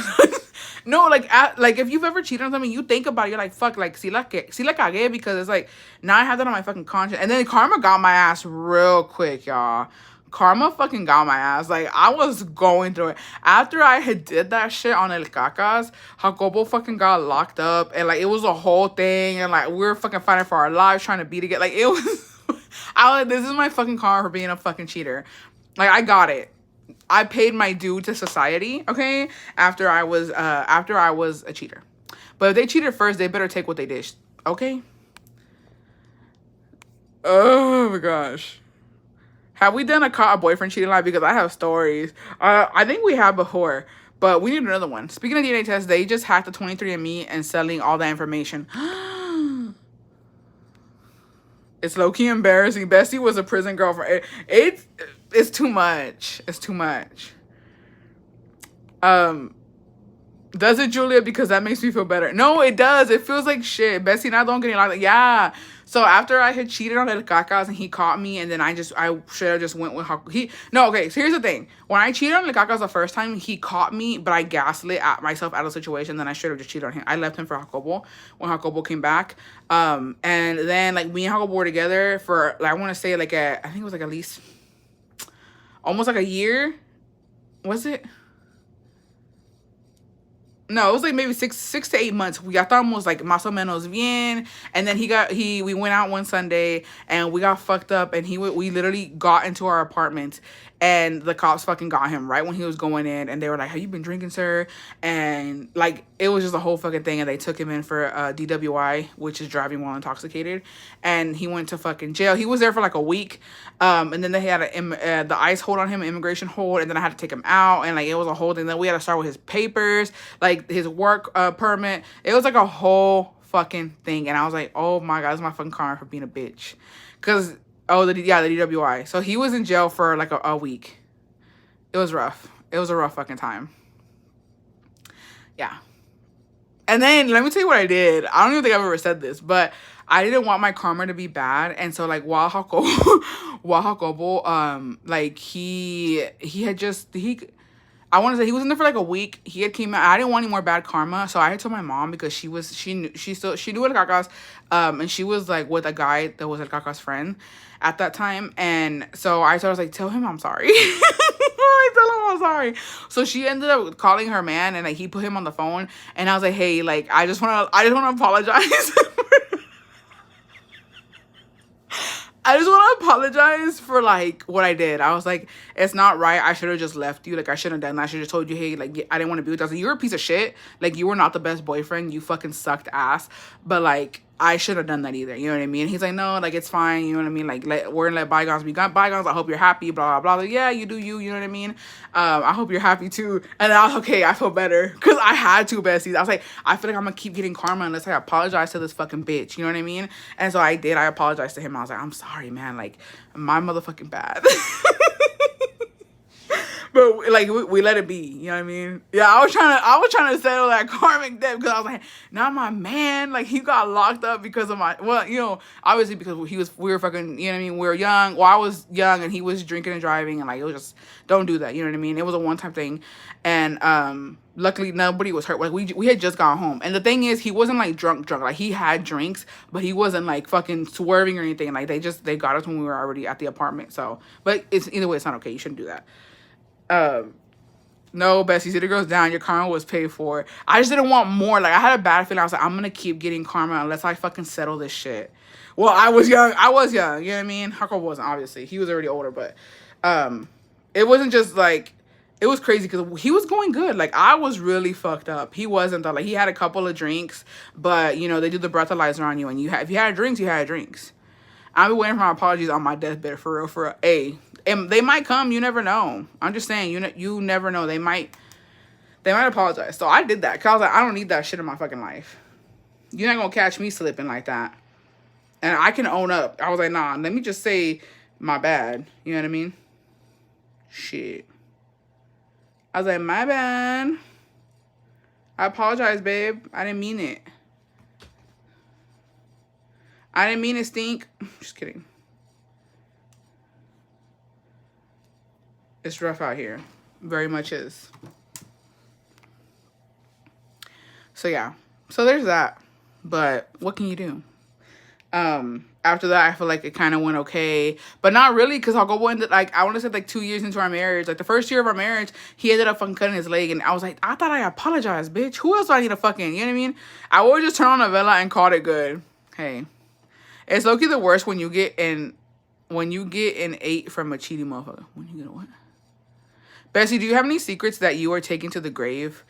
no, like if you've ever cheated on something, you think about it, you're like, fuck, like si la cagué, because it's like now I have that on my fucking conscience. And then karma got my ass real quick, y'all. Karma fucking got my ass. Like, I was going through it. After I had did that shit on El Cacas, Jacobo fucking got locked up. And, like, it was a whole thing. And, like, we were fucking fighting for our lives, trying to be together. Like, it was... I was like, this is my fucking karma for being a fucking cheater. Like, I got it. I paid my due to society, okay? After I was a cheater. But if they cheated first, they better take what they did, okay? Oh, my gosh. Have we done a boyfriend cheating live? Because I have stories. I think we have before, but we need another one. Speaking of DNA tests, they just hacked the 23andMe and selling all that information. It's low-key embarrassing. Bestie was a prison girlfriend. It's too much. It's too much. Does it, Julia? Because that makes me feel better. No, it does. It feels like shit. Bestie, not don't get locked. Yeah. So after I had cheated on El Cacas and he caught me, and then I should have just went with no, okay, so here's the thing. When I cheated on El Cacas the first time, he caught me, but I gaslit myself out of the situation, then I should have just cheated on him. I left him for Jacobo when Jacobo came back. And then like me and Jacobo were together for like, I want to say like I think it was like at least almost like a year. Was it? No, it was like maybe six to 8 months. We got almost like más o menos bien. And then we went out one Sunday and we got fucked up, and we literally got into our apartment, and the cops fucking got him right when he was going in, and they were like, have you been drinking, sir? And like it was just a whole fucking thing, and they took him in for DWI, which is driving while intoxicated, and he went to fucking jail. He was there for like a week, and then they had the ICE hold on him, immigration hold, and then I had to take him out, and like it was a whole thing. Then we had to start with his papers, like his work permit. It was like a whole fucking thing, and I was like, oh my god, this is my fucking karma for being a bitch. Because the DWI. So he was in jail for like a week. It was rough. It was a rough fucking time. Yeah. And then let me tell you what I did. I don't even think I've ever said this, but I didn't want my karma to be bad. And so like while Jacobo, like he had just, I want to say he was in there for like a week. He had came out. I didn't want any more bad karma, so I had told my mom because she knew El Caca's, and she was like with a guy that was El Caca's friend at that time, and so I told her, I was like, tell him I'm sorry. I tell him I'm sorry. So she ended up calling her man, and like he put him on the phone, and I was like, hey, like I just wanna apologize. I just want to apologize for like what I did. I was like, it's not right. I should have just left you. Like I shouldn't have done that. I should have told you, hey, like I didn't want to be with you. I was like, you're a piece of shit. Like you were not the best boyfriend. You fucking sucked ass. But like I should have done that either. You know what I mean? He's like, no, like it's fine. You know what I mean? Like we're gonna let bygones be bygones. I hope you're happy. Blah blah blah. Like, yeah, you do you. You know what I mean? I hope you're happy too. And I was okay. I feel better because I had two besties. I was like, I feel like I'm gonna keep getting karma unless I apologize to this fucking bitch. You know what I mean? And so I did. I apologized to him. I was like, I'm sorry, man. Like my motherfucking bad. But like we let it be, you know what I mean? Yeah, I was trying to settle that karmic debt because I was like, not my man, like he got locked up because of my, well, you know, obviously because we were fucking, you know what I mean? We were young. Well, I was young and he was drinking and driving and like it was just don't do that, you know what I mean? It was a one-time thing, and luckily nobody was hurt. Like we had just gone home, and the thing is he wasn't like drunk, like he had drinks, but he wasn't like fucking swerving or anything. Like they got us when we were already at the apartment. So, but it's either way, it's not okay. You shouldn't do that. No, Bessie, sit the girls down. Your karma was paid for. I just didn't want more. Like, I had a bad feeling. I was like, I'm going to keep getting karma unless I fucking settle this shit. Well, I was young. You know what I mean? Harko wasn't, obviously. He was already older, but it wasn't just like, it was crazy because he was going good. Like, I was really fucked up. He wasn't, though. Like, he had a couple of drinks, but, you know, they do the breathalyzer on you, and if you had drinks, you had drinks. I'll be waiting for my apologies on my deathbed, for real, for real. And they might come. You never know. I'm just saying, you never know. They might apologize. So I did that. Because I was like, I don't need that shit in my fucking life. You're not going to catch me slipping like that. And I can own up. I was like, nah, let me just say my bad. You know what I mean? Shit. I was like, my bad. I apologize, babe. I didn't mean it. I didn't mean to stink. Just kidding. It's rough out here. Very much is. So yeah. So there's that. But what can you do? After that, I feel like it kind of went okay. But not really, because I'll go into, like, I want to say, like, 2 years into our marriage. Like, the first year of our marriage, he ended up fucking cutting his leg. And I was like, I thought I apologized, bitch. Who else do I need to fucking, you know what I mean? I would just turn on a vela and called it good. Hey. It's low-key the worst when you get an 8 from a cheating motherfucker. When you get a what? Bessie, do you have any secrets that you are taking to the grave?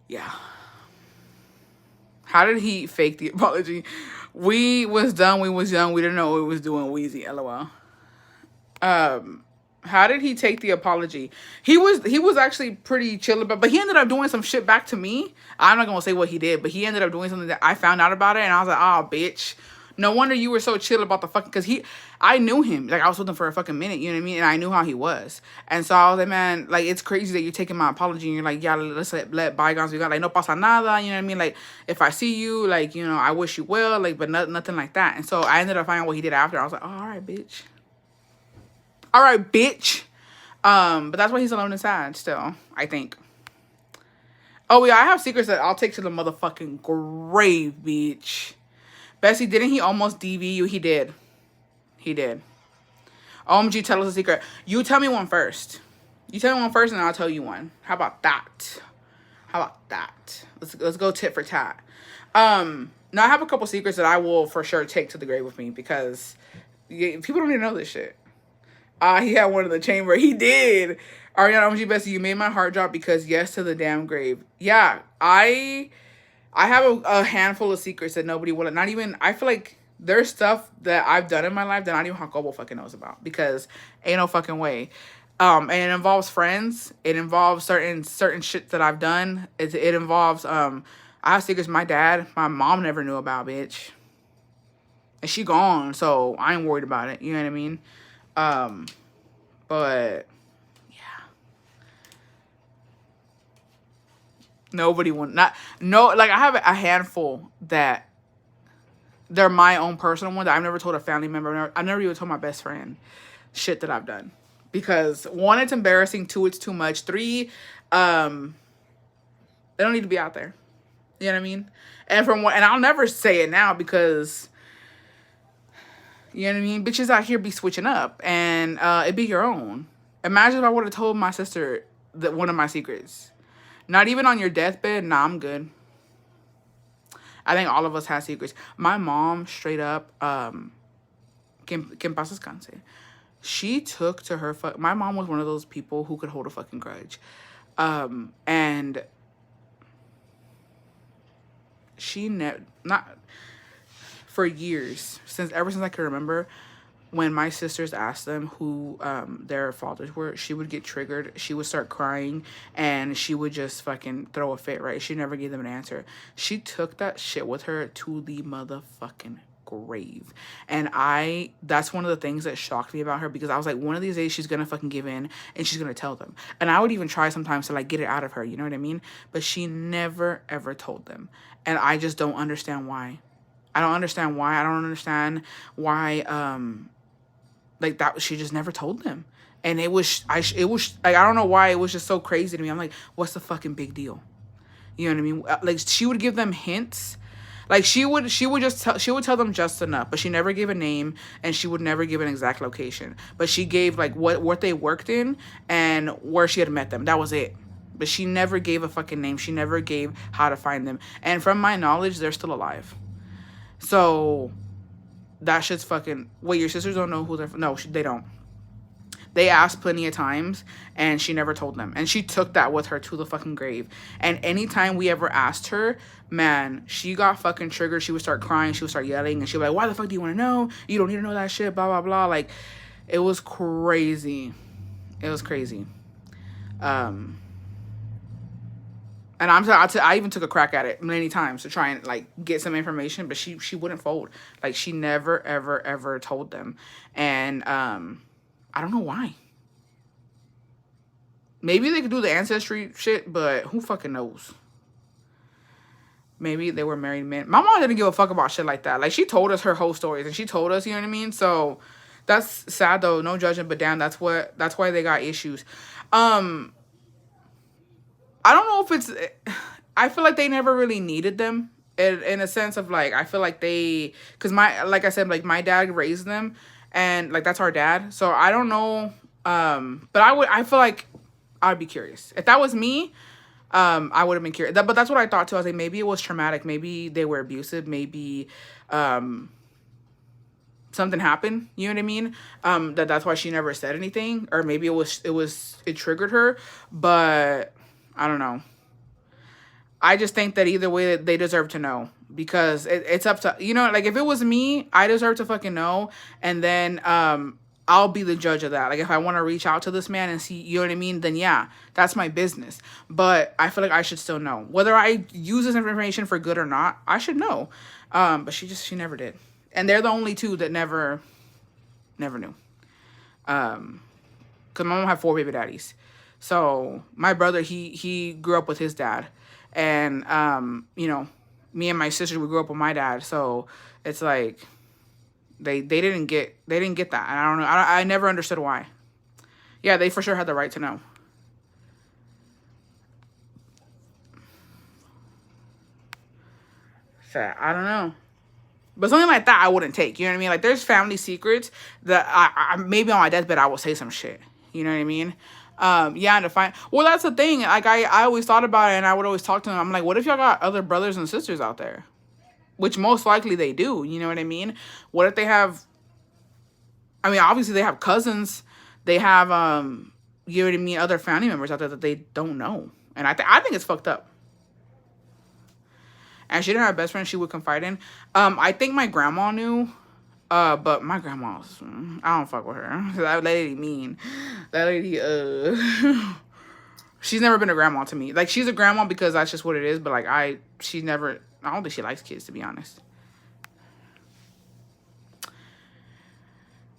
Yeah. How did he fake the apology? We was done. We was young. We didn't know what we was doing. Wheezy, LOL. How did he take the apology? He was actually pretty chill about, but he ended up doing some shit back to me. I'm not gonna say what he did, but he ended up doing something that I found out about it, and I was like, oh, bitch. No wonder you were so chill about the fucking, because I knew him. Like, I was with him for a fucking minute, you know what I mean? And I knew how he was. And so I was like, man, like, it's crazy that you're taking my apology and you're like, yeah, let's let bygones be gone. Like, no pasa nada, you know what I mean? Like, if I see you, like, you know, I wish you well, like, but nothing like that. And so I ended up finding out what he did after. I was like, oh, all right, bitch. All right, bitch. But that's why he's alone and sad still, I think. Oh, yeah, I have secrets that I'll take to the motherfucking grave, bitch. Bessie, didn't he almost DV you? He did. He did. OMG, tell us a secret. You tell me one first. You tell me one first and I'll tell you one. How about that? How about that? Let's go tit for tat. Now I have a couple secrets that I will for sure take to the grave with me because people don't even know this shit. He had one in the chamber. He did. Ariana, OMG, Bessie, you made my heart drop because yes to the damn grave. Yeah, I have a handful of secrets that nobody will, not even, I feel like there's stuff that I've done in my life that not even Jacobo fucking knows about because ain't no fucking way. And it involves friends. It involves certain shit that I've done. It involves, I have secrets my mom never knew about, bitch. And she gone, so I ain't worried about it. You know what I mean? But nobody would like I have a handful that they're my own personal one that I've never told a family member. I've never even told my best friend shit that I've done. because one, it's embarrassing. Two, it's too much. Three, they don't need to be out there. You know what I mean? And from what, and I'll never say it now because, you know what I mean? Bitches out here be switching up, and it be your own. Imagine if I would have told my sister that one of my secrets. Not even on your deathbed. Nah, I'm good. I think all of us have secrets. My mom, straight up, que paz descanse. She took to her. My mom was one of those people who could hold a fucking grudge, and she not for years, ever since I could remember, when my sisters asked them who their fathers were, she would get triggered. She would start crying, and she would just fucking throw a fit, right? She never gave them an answer. She took that shit with her to the motherfucking grave. And that's one of the things that shocked me about her, because I was like, one of these days she's gonna fucking give in and she's gonna tell them. And I would even try sometimes to like get it out of her, you know what I mean? But she never ever told them. And I just don't understand why. I don't understand why. I don't understand why like that she just never told them. And it was like, I don't know why, it was just so crazy to me. I'm like, what's the fucking big deal? You know what I mean? Like, she would give them hints. Like, she would tell them just enough, but she never gave a name, and she would never give an exact location. But she gave like what they worked in and where she had met them. That was it. But she never gave a fucking name. She never gave how to find them. And from my knowledge, they're still alive. So that shit's fucking... Wait, your sisters don't know who they're... No, they don't. They asked plenty of times, and she never told them. And she took that with her to the fucking grave. And anytime we ever asked her, man, she got fucking triggered. She would start crying. She would start yelling. And she'd be like, why the fuck do you want to know? You don't need to know that shit, blah, blah, blah. Like, it was crazy. It was crazy. And I even took a crack at it many times to try and like get some information, but she wouldn't fold. Like, she never ever ever told them. And I don't know why. Maybe they could do the ancestry shit, but who fucking knows? Maybe they were married men. My mom didn't give a fuck about shit like that. Like, she told us her whole stories, and she told us, you know what I mean? So that's sad though. No judging, but damn, that's why they got issues. I don't know if it's... I feel like they never really needed them in a sense of like, I feel like they... Because like I said, like my dad raised them, and like that's our dad. So I don't know. But I feel like I'd be curious. If that was me, I would have been curious. But that's what I thought too. I was like, maybe it was traumatic. Maybe they were abusive. Maybe something happened. You know what I mean? That's why she never said anything. Or maybe it triggered her. But... I don't know. I just think that either way, they deserve to know, because it's up to, you know, like if it was me, I deserve to fucking know. And then I'll be the judge of that. Like, if I want to reach out to this man and see, you know what I mean, then yeah, that's my business. But I feel like I should still know. Whether I use this information for good or not, I should know. But she never did. And they're the only two that never knew. Because my mom had 4 baby daddies. So my brother, he grew up with his dad, and you know, me and my sisters, we grew up with my dad. So it's like they didn't get that. And I don't know. I never understood why. Yeah, they for sure had the right to know. So I don't know. But something like that I wouldn't take. You know what I mean? Like, there's family secrets that I maybe on my deathbed I will say some shit. You know what I mean? Yeah, and to find... Well, that's the thing. Like, I always thought about it, and I would always talk to them. I'm like, what if y'all got other brothers and sisters out there? Which most likely they do. You know what I mean? What if they have... I mean, obviously they have cousins. They have, you know what I mean, other family members out there that they don't know. And I think it's fucked up. And she didn't have a best friend she would confide in. I think my grandma knew... but my grandma's, I don't fuck with her. That lady mean. That lady, she's never been a grandma to me. Like, she's a grandma because that's just what it is. But like, I don't think she likes kids, to be honest.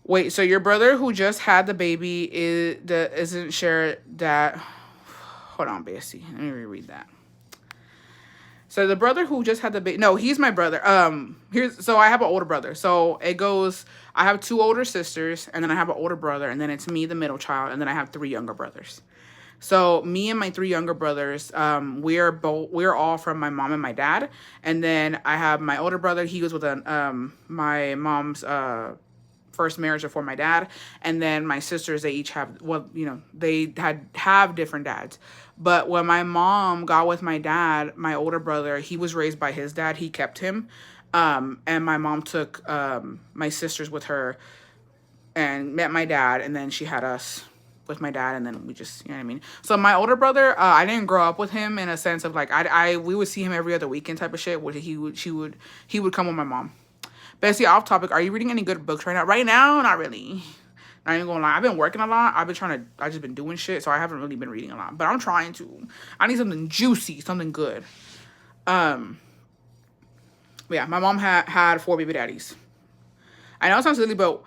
Wait, so your brother who just had the baby isn't sure that... Hold on, Bessie. Let me reread that. So the brother who just had the baby, no, he's my brother. So I have an older brother. So it goes, I have two older sisters, and then I have an older brother, and then it's me, the middle child, and then I have three younger brothers. So me and my three younger brothers, we're all from my mom and my dad, and then I have my older brother. He was with my mom's first marriage before my dad, and then my sisters, they each have, well, they have different dads. But when my mom got with my dad, my older brother, he was raised by his dad. He kept him, and my mom took my sisters with her and met my dad, and then she had us with my dad, and then we just, what I mean. So my older brother, I didn't grow up with him in a sense of like we would see him every other weekend type of shit. Where he would come with my mom. Bessie, off topic, are you reading any good books right now? Right now, not really. Not even gonna lie. I've been working a lot. I've just been doing shit, so I haven't really been reading a lot. But I'm trying to. I need something juicy, something good. Yeah, my mom had 4 baby daddies. I know it sounds silly, but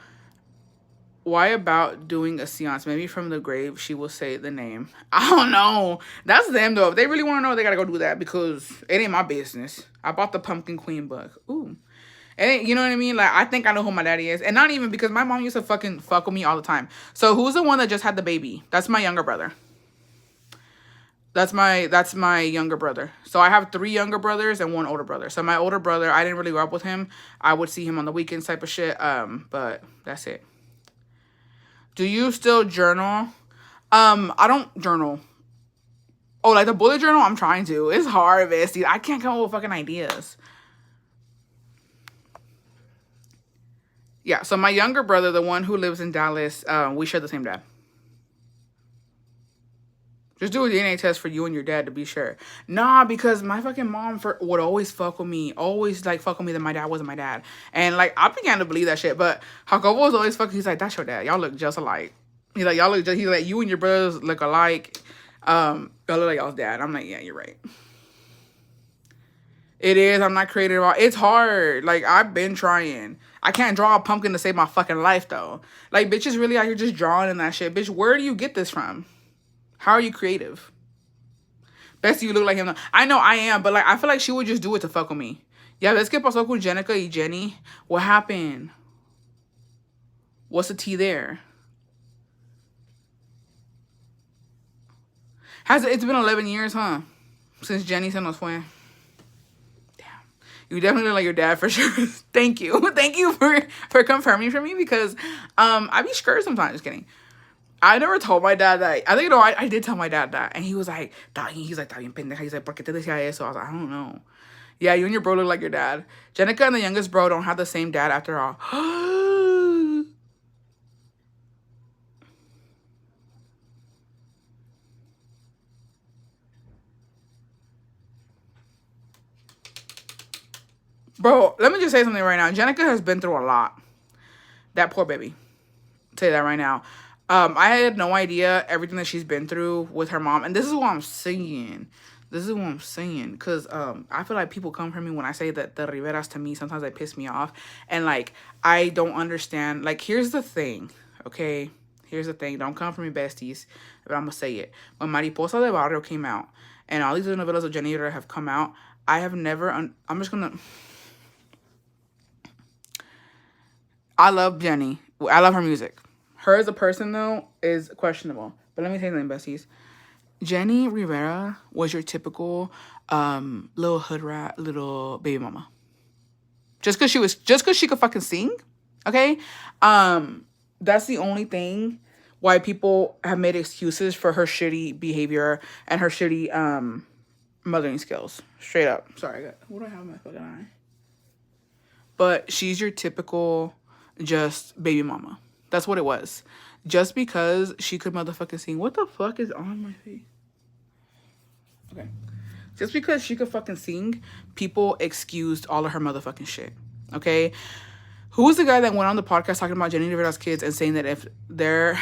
why about doing a seance? Maybe from the grave, she will say the name. I don't know. That's them, though. If they really want to know, they got to go do that because it ain't my business. I bought the Pumpkin Queen book. Ooh. And you know what I mean? Like, I think I know who my daddy is. And not even because my mom used to fucking fuck with me all the time. So who's the one that just had the baby? That's my younger brother. That's my younger brother. So I have 3 younger brothers and 1 older brother. So my older brother, I didn't really grow up with him. I would see him on the weekends type of shit. But that's it. Do you still journal? I don't journal. Oh, like the bullet journal? I'm trying to. It's hard, bestie. I can't come up with fucking ideas. Yeah, so my younger brother, the one who lives in Dallas, we share the same dad. Just do a DNA test for you and your dad to be sure. Nah, because my fucking mom would always fuck with me. Always, like, fuck with me that my dad wasn't my dad. And, like, I began to believe that shit. But Jacobo was always fucking, he's like, that's your dad. Y'all look just alike. He's like, you and your brothers look alike. Y'all look like y'all's dad. I'm like, yeah, you're right. It is. I'm not creative at all. It's hard. Like, I've been trying. I can't draw a pumpkin to save my fucking life, though. Like, bitches really out here just drawing and that shit. Bitch, where do you get this from? How are you creative? Bestie, you look like him. I know I am, but, like, I feel like she would just do it to fuck with me. Yeah, let's get pasó con Jenica y Jenni. What happened? What's the tea there? It's been 11 years, huh? Since Jenni se nos fue. You definitely look like your dad for sure. Thank you. Thank you for confirming for me because I be scared sometimes. Just kidding. I never told my dad that. I think, I did tell my dad that. And he was like, está bien pendeja. He's like, ¿por qué te decía eso? I was like, I don't know. Yeah, you and your bro look like your dad. Jenica and the youngest bro don't have the same dad after all. Bro, let me just say something right now. Jenica has been through a lot. That poor baby. I'll tell you that right now. I had no idea everything that she's been through with her mom. And this is what I'm saying. Because I feel like people come for me when I say that the Riveras to me, sometimes they piss me off. And, like, I don't understand. Like, here's the thing, okay? Here's the thing. Don't come for me, besties. But I'm going to say it. When Mariposa de Barrio came out, and all these novellas of Jenni Rivera have come out, I have never... I'm just going to... I love Jenni. I love her music. Her as a person, though, is questionable. But let me say something, besties. Jenni Rivera was your typical little hood rat, little baby mama. Just because she could fucking sing, okay? That's the only thing why people have made excuses for her shitty behavior and her shitty mothering skills. Straight up. Sorry, what do I have in my fucking eye? But she's your typical just baby mama. That's what it was. Just because she could motherfucking sing. What the fuck is on my face? Okay. Just because she could fucking sing, people excused all of her motherfucking shit. Okay? Who was the guy that went on the podcast talking about Jenni Rivera's kids and saying that if they're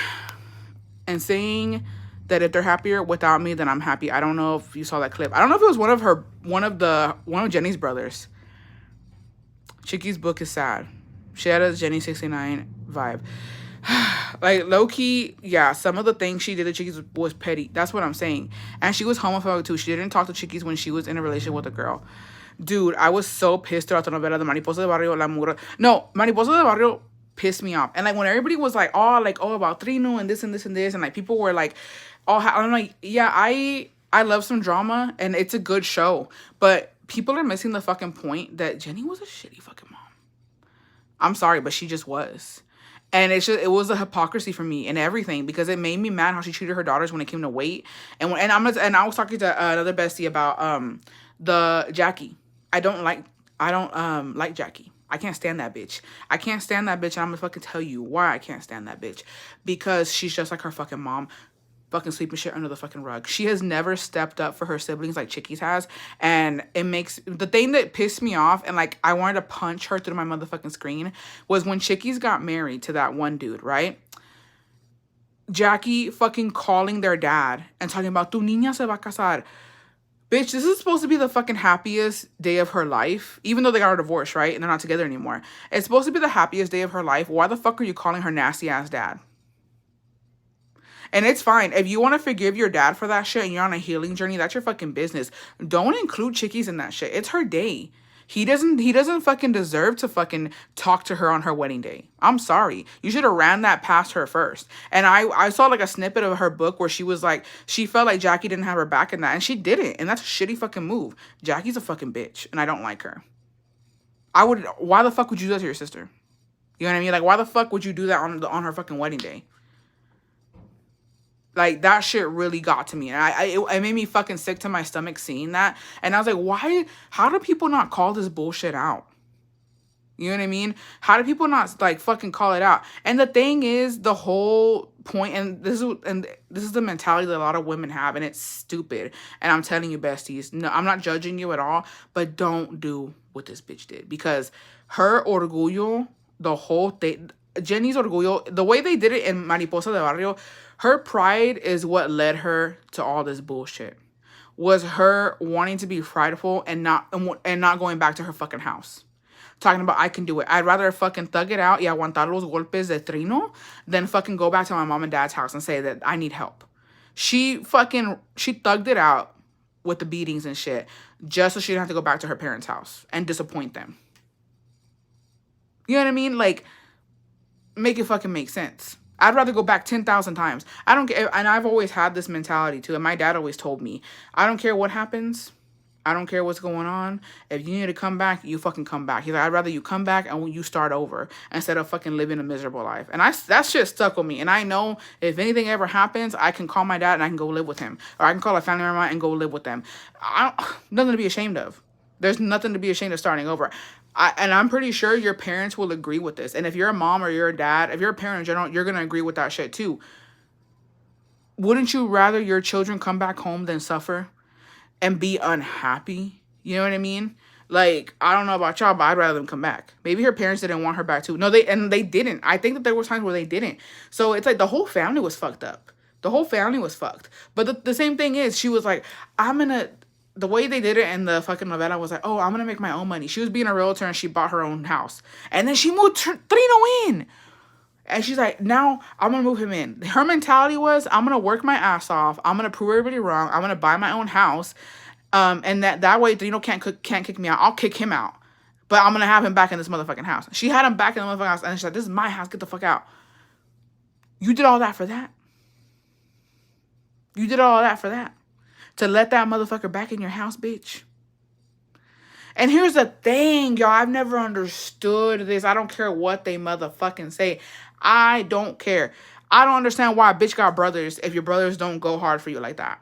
happier without me, then I'm happy. I don't know if you saw that clip. I don't know if it was one of Jenni's brothers. Chicky's book is sad. She had a Jenni 69 vibe. Like, low-key, yeah, some of the things she did to Chickies was petty. That's what I'm saying. And she was homophobic, too. She didn't talk to Chickies when she was in a relationship with a girl. Dude, I was so pissed throughout the novela, the Mariposa de Barrio, La Mura. No, Mariposa de Barrio pissed me off. And, like, when everybody was like, oh, about Trino and this and this and this, and, like, people were, like, I'm like, yeah, I love some drama, and it's a good show. But people are missing the fucking point that Jenni was a shitty fucking mom. I'm sorry, but she just was. And it was a hypocrisy for me and everything, because it made me mad how she treated her daughters when it came to weight. And I was talking to another bestie about the Jackie. I don't like Jackie. I can't stand that bitch. I can't stand that bitch, and I'm gonna fucking tell you why I can't stand that bitch. Because she's just like her fucking mom, fucking sweeping shit under the fucking rug. She has never stepped up for her siblings like Chickies has. And it makes the thing that pissed me off, and like I wanted to punch her through my motherfucking screen, was when Chickies got married to that one dude, right? Jackie fucking calling their dad and talking about tu niña se va a casar. Bitch, this is supposed to be the fucking happiest day of her life, even though they got a divorce, right? And they're not together anymore. It's supposed to be the happiest day of her life. Why the fuck are you calling her nasty ass dad? And it's fine. If you want to forgive your dad for that shit and you're on a healing journey, that's your fucking business. Don't include Chickies in that shit. It's her day. He doesn't fucking deserve to fucking talk to her on her wedding day. I'm sorry. You should have ran that past her first. And I saw like a snippet of her book where she was like, she felt like Jackie didn't have her back in that. And she didn't. And that's a shitty fucking move. Jackie's a fucking bitch. And I don't like her. Why the fuck would you do that to your sister? You know what I mean? Like, why the fuck would you do that on her fucking wedding day? Like, that shit really got to me. And it made me fucking sick to my stomach seeing that. And I was like, how do people not call this bullshit out? You know what I mean? How do people not, like, fucking call it out? And the thing is, the whole point, and this is the mentality that a lot of women have, and it's stupid. And I'm telling you, besties, no, I'm not judging you at all, but don't do what this bitch did. Because her orgullo, the whole thing, Jenni's orgullo, the way they did it in Mariposa de Barrio, her pride is what led her to all this bullshit. Was her wanting to be prideful and not going back to her fucking house. Talking about, I can do it. I'd rather fucking thug it out y aguantar los golpes de Trino than fucking go back to my mom and dad's house and say that I need help. She thugged it out with the beatings and shit just so she didn't have to go back to her parents' house and disappoint them. You know what I mean? Like, make it fucking make sense. I'd rather go back 10,000 times. I don't care. And I've always had this mentality too. And my dad always told me, I don't care what happens. I don't care what's going on. If you need to come back, you fucking come back. He's like, I'd rather you come back and you start over instead of fucking living a miserable life. And that shit stuck with me. And I know if anything ever happens, I can call my dad and I can go live with him. Or I can call a family member and go live with them. Nothing to be ashamed of. There's nothing to be ashamed of starting over. And I'm pretty sure your parents will agree with this. And if you're a mom or you're a dad, if you're a parent in general, you're going to agree with that shit too. Wouldn't you rather your children come back home than suffer and be unhappy? You know what I mean? Like, I don't know about y'all, but I'd rather them come back. Maybe her parents didn't want her back too. No, they didn't. I think that there were times where they didn't. So it's like the whole family was fucked up. The whole family was fucked. But the same thing is, she was like, the way they did it in the fucking novela was like, oh, I'm going to make my own money. She was being a realtor and she bought her own house. And then she moved Trino in. And she's like, now I'm going to move him in. Her mentality was, I'm going to work my ass off. I'm going to prove everybody wrong. I'm going to buy my own house. And that way Trino can't kick me out. I'll kick him out. But I'm going to have him back in this motherfucking house. She had him back in the motherfucking house. And she's like, this is my house. Get the fuck out. You did all that for that. You did all that for that. To let that motherfucker back in your house, bitch. And here's the thing, y'all. I've never understood this. I don't care what they motherfucking say. I don't care. I don't understand why a bitch got brothers if your brothers don't go hard for you like that.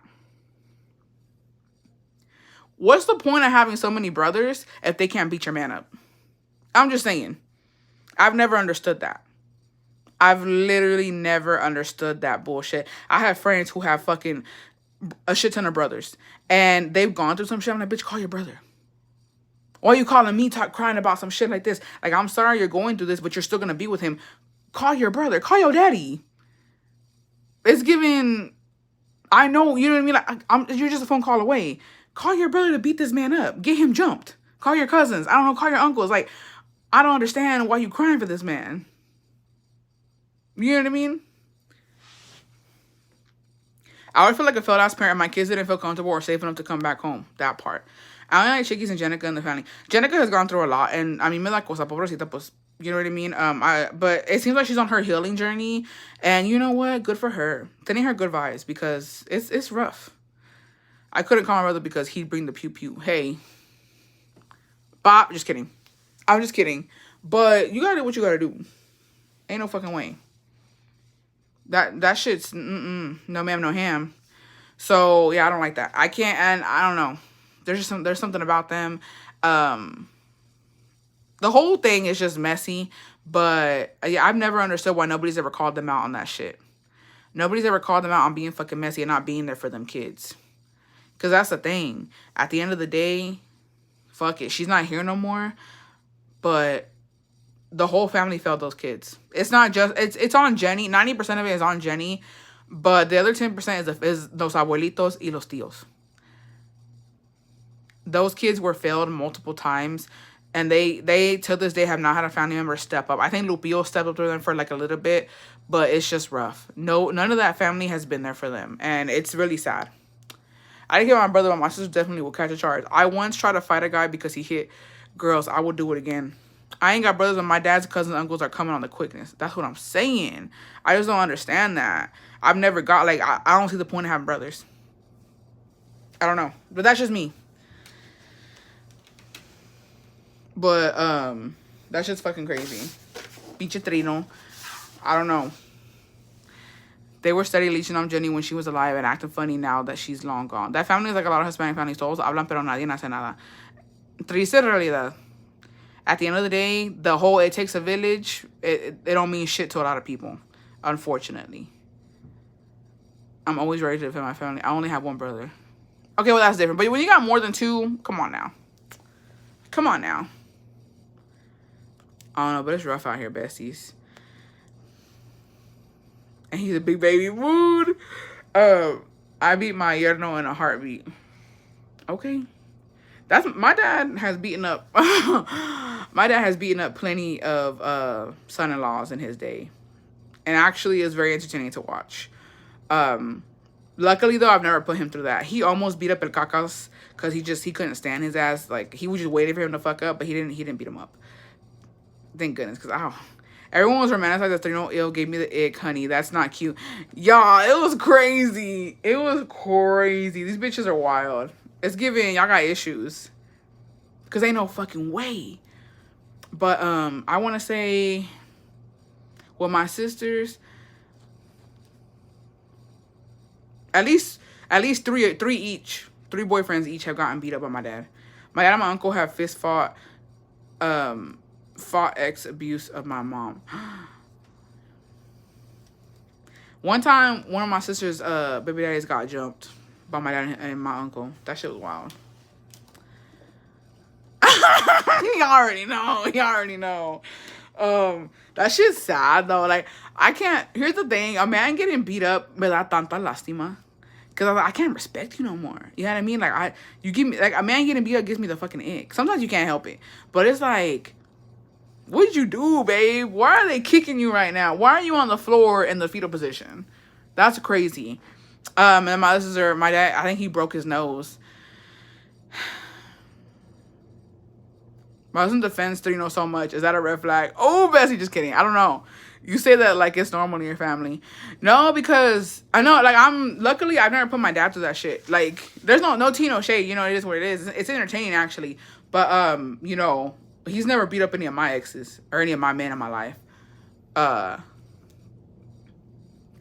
What's the point of having so many brothers if they can't beat your man up? I'm just saying. I've never understood that. I've literally never understood that bullshit. I have friends who have fucking a shit ton of brothers, and they've gone through some shit. I'm like, bitch, call your brother. Why are you calling me crying about some shit like this? Like, I'm sorry you're going through this, but you're still gonna be with him. Call your brother. Call your daddy. It's giving, I know, you know what I mean? Like, you're just a phone call away. Call your brother to beat this man up. Get him jumped. Call your cousins. I don't know, call your uncles. Like, I don't understand why you crying for this man. You know what I mean? I would feel like a failed ass parent. My kids didn't feel comfortable or safe enough to come back home. That part. I only like Chickies and Jenica in the family. Jenica has gone through a lot, and I mean, me la cosa pobrecita, pues, you know what I mean. But it seems like she's on her healing journey, and you know what? Good for her. Sending her good vibes because it's rough. I couldn't call my brother because he'd bring the pew pew. Hey, Bob. Just kidding. I'm just kidding. But you gotta do what you gotta do. Ain't no fucking way. That shit's no ma'am, no ham. So yeah, I don't like that. I can't, and I don't know. There's something about them. The whole thing is just messy. But yeah, I've never understood why nobody's ever called them out on that shit. Nobody's ever called them out on being fucking messy and not being there for them kids. Because that's the thing. At the end of the day, fuck it. She's not here no more. But the whole family failed those kids. It's not just, it's on Jenni. 90% of it is on Jenni. But the other 10% is los abuelitos y los tíos. Those kids were failed multiple times. And they to this day have not had a family member step up. I think Lupillo stepped up to them for like a little bit. But it's just rough. No, none of that family has been there for them. And it's really sad. I didn't get my brother, but my sister definitely will catch a charge. I once tried to fight a guy because he hit girls. I will do it again. I ain't got brothers, but my dad's cousins and uncles are coming on the quickness. That's what I'm saying. I just don't understand that. I've never got, like, I don't see the point of having brothers. I don't know. But that's just me. But, that's just fucking crazy. Pinche trino. I don't know. They were steady leeching on Jenni when she was alive and acting funny now that she's long gone. That family is like a lot of Hispanic families. Todos hablan, pero nadie hace nada. Triste realidad. At the end of the day, the whole it takes a village, it don't mean shit to a lot of people, unfortunately. I'm always ready to defend my family. I only have one brother. Okay, well, that's different. But when you got more than two, come on now. Come on now. I don't know, but it's rough out here, besties. And he's a big baby. Mood. I beat my yerno in a heartbeat. Okay. My dad has beaten up my dad has beaten up plenty of son-in-laws in his day. And actually is very entertaining to watch. Luckily though, I've never put him through that. He almost beat up El Cacas because he couldn't stand his ass. Like he was just waiting for him to fuck up, but he didn't beat him up. Thank goodness, because everyone was romanticized that Trino Ill gave me the ick, honey. That's not cute. Y'all, it was crazy. It was crazy. These bitches are wild. It's giving y'all got issues. Because ain't no fucking way. But I want to say with my sisters, at least three each. 3 boyfriends each have gotten beat up by my dad. My dad and my uncle have fist fought ex abuse of my mom. One time, one of my sister's baby daddies got jumped by my dad and my uncle. That shit was wild. You already know. That shit's sad though. Like I can't. Here's the thing: a man getting beat up me da tanta lástima. Cause I can't respect you no more. You know what I mean? Like you give me like a man getting beat up gives me the fucking ick. Sometimes you can't help it, but it's like, what'd you do, babe? Why are they kicking you right now? Why are you on the floor in the fetal position? That's crazy. And my sister, my dad, I think he broke his nose. My husband defends Trino so much. Is that a red flag? Oh, Bessie, just kidding. I don't know. You say that like it's normal in your family. No, because I know, like, luckily, I've never put my dad through that shit. Like, there's no tea, no shade. You know, it is what it is. It's entertaining, actually. But, you know, he's never beat up any of my exes or any of my men in my life. Because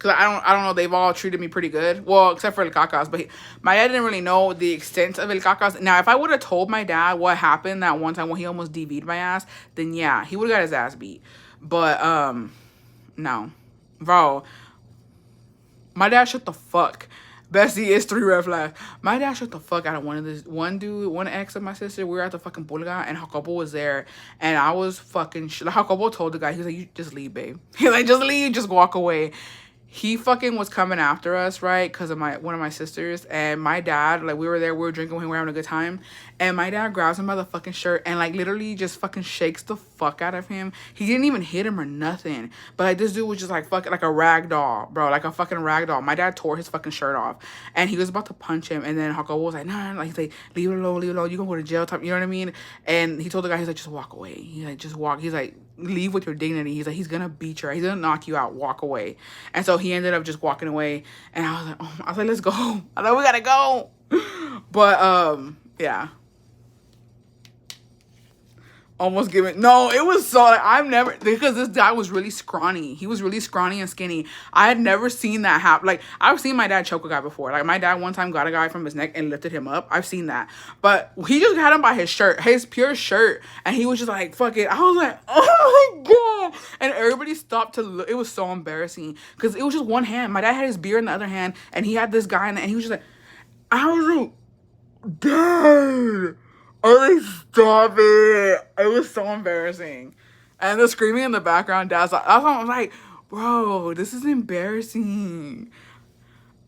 I don't know, they've all treated me pretty good. Well, except for El Cacas. But my dad didn't really know the extent of El Cacas. Now, if I would have told my dad what happened that one time when he almost DV'd my ass, then yeah, he would have got his ass beat. But, no. Bro, my dad shut the fuck. Bessie, it's 3 red flags. My dad shut the fuck out of one ex of my sister. We were at the fucking Pulga, and Jacobo was there. And I was fucking... Jacobo told the guy, he was like, you just leave, babe. He's like, just leave, just walk away. he fucking was coming after us, right? Because of one of my sisters. And my dad, like, we were there, we were drinking, we were having a good time. And my dad grabs him by the fucking shirt and, like, literally just fucking shakes the fuck out of him. He didn't even hit him or nothing. But, like, this dude was just, like, fucking, like a rag doll, bro. Like a fucking rag doll. My dad tore his fucking shirt off. And he was about to punch him. And then Jacobo was like, nah, like, he's like, leave it alone, leave it alone. You gonna go to jail type, you know what I mean? And he told the guy, he's like, just walk away. He's like, just walk. He's like, leave with your dignity. He's like, he's gonna beat you. He's gonna knock you out. Walk away. And so he ended up just walking away. And I was like, oh, I was like, let's go. I thought we gotta go. But yeah. Almost giving, no, it was so, like, I've never, because this guy was really scrawny. He was really scrawny and skinny. I had never seen that happen. Like, I've seen my dad choke a guy before. Like, my dad one time got a guy from his neck and lifted him up. I've seen that. But he just had him by his shirt, his pure shirt. And he was just like, fuck it. I was like, oh my God. And everybody stopped to look. It was so embarrassing. Because it was just one hand. My dad had his beer in the other hand. And he had this guy in it. And he was just like, I was like, Dad. Oh, like, stop it. It was so embarrassing. And the screaming in the background, Dad's like, that's why I was like, bro, this is embarrassing.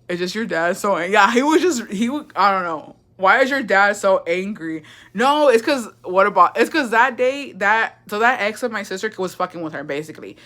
It's just your dad so, yeah, I don't know. Why is your dad so angry? No, it's because, it's because that day, that ex of my sister was fucking with her, basically.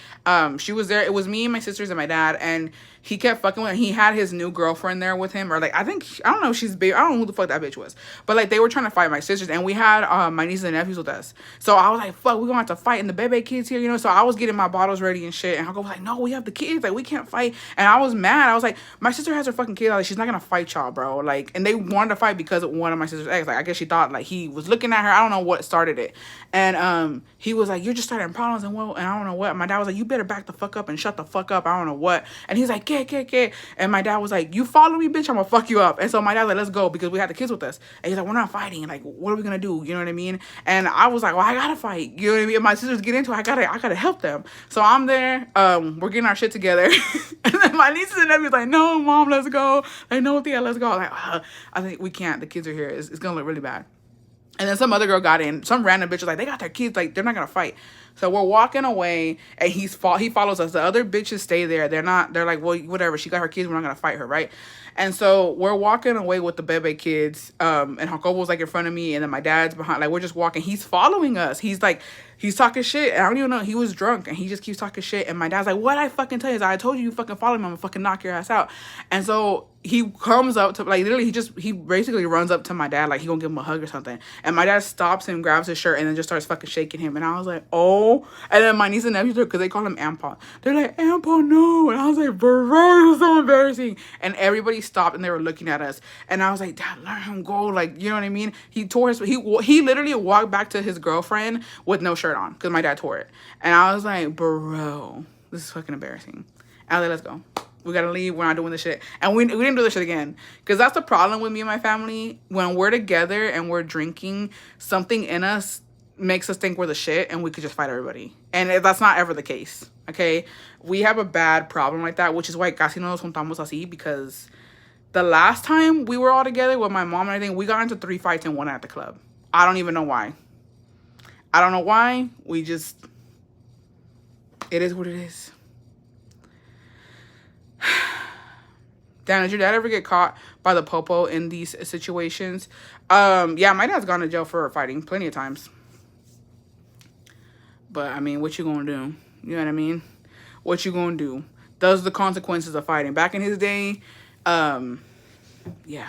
She was there, it was me, my sisters, and my dad, and he kept fucking with her. He had his new girlfriend there with him, or, like, I don't know if she's baby, I don't know who the fuck that bitch was. But, like, they were trying to fight my sisters, and we had, my nieces and nephews with us. So I was like, fuck, we're gonna have to fight, and the baby kids here, you know? So I was getting my bottles ready and shit, and I was like, no, we have the kids, like, we can't fight. And I was mad. I was like, my sister has her fucking kids, like, she's not gonna fight y'all, bro. Like, and they wanted to fight because of one of my sister's ex. Like, I guess she thought, like, he was looking at her. I don't know what started it. And he was like, you're just starting problems and I don't know what. My dad was like, you better back the fuck up and shut the fuck up. I don't know what. And he's like, get. And my dad was like, you follow me, bitch, I'm gonna fuck you up. And so my dad was like, let's go, because we had the kids with us. And he's like, we're not fighting. Like, what are we gonna do? You know what I mean? And I was like, well, I gotta fight. You know what I mean? If my sisters get into it, I gotta help them. So I'm there. We're getting our shit together. And then my nieces and nephews like, no, mom, let's go. Like, no, Thea, let's go. Like, I think we can't. The kids are here. It's gonna look really bad. And then some other girl got in. Some random bitch was like, they got their kids. Like, they're not going to fight. So we're walking away, and he follows us. The other bitches stay there. They're like, well, whatever. She got her kids. We're not going to fight her, right? And so we're walking away with the bebe kids. And Jacobo's, like, in front of me. And then my dad's behind. Like, we're just walking. He's following us. He's, like, he's talking shit. And I don't even know. He was drunk. And he just keeps talking shit. And my dad's like, what I fucking tell you is I told you fucking follow me. I'm going to fucking knock your ass out. And so he comes up to, like, literally, he basically runs up to my dad. Like, he gonna give him a hug or something. And my dad stops him, grabs his shirt, and then just starts fucking shaking him. And I was like, oh. And then my niece and nephews, because they call him Ampon. They're like, Ampon, no. And I was like, bro, this is so embarrassing. And everybody stopped, and they were looking at us. And I was like, Dad, let him go. Like, you know what I mean? He literally walked back to his girlfriend with no shirt on, because my dad tore it. And I was like, bro, this is fucking embarrassing. And I was like, let's go. We gotta leave. We're not doing this shit. And we didn't do this shit again. Because that's the problem with me and my family. When we're together and we're drinking, something in us makes us think we're the shit and we could just fight everybody. And that's not ever the case. Okay? We have a bad problem like that, which is why casi no nos juntamos así, because the last time we were all together with my mom and everything, we got into 3 fights in one at the club. I don't even know why. I don't know why. It is what it is. Dan, did your dad ever get caught by the popo in these situations? Yeah, my dad's gone to jail for fighting plenty of times. But, I mean, what you gonna do? You know what I mean? What you gonna do? Those are the consequences of fighting. Back in his day, yeah.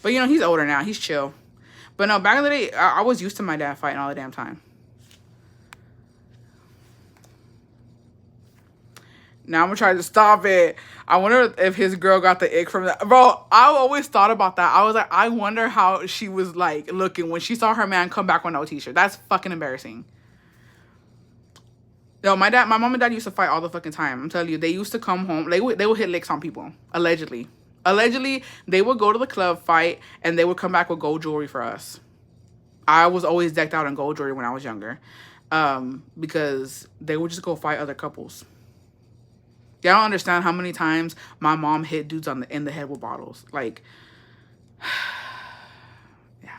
But, you know, he's older now. He's chill. But, no, back in the day, I was used to my dad fighting all the damn time. Now I'm gonna try to stop it. I wonder if his girl got the ick from that. Bro, I always thought about that. I was like, I wonder how she was, like, looking when she saw her man come back with no t-shirt. That's fucking embarrassing. Yo, my mom and dad used to fight all the fucking time. I'm telling you, they used to come home. They would hit licks on people, allegedly. Allegedly, they would go to the club, fight, and they would come back with gold jewelry for us. I was always decked out in gold jewelry when I was younger, because they would just go fight other couples. They don't understand how many times my mom hit dudes in the head with bottles. Like, yeah.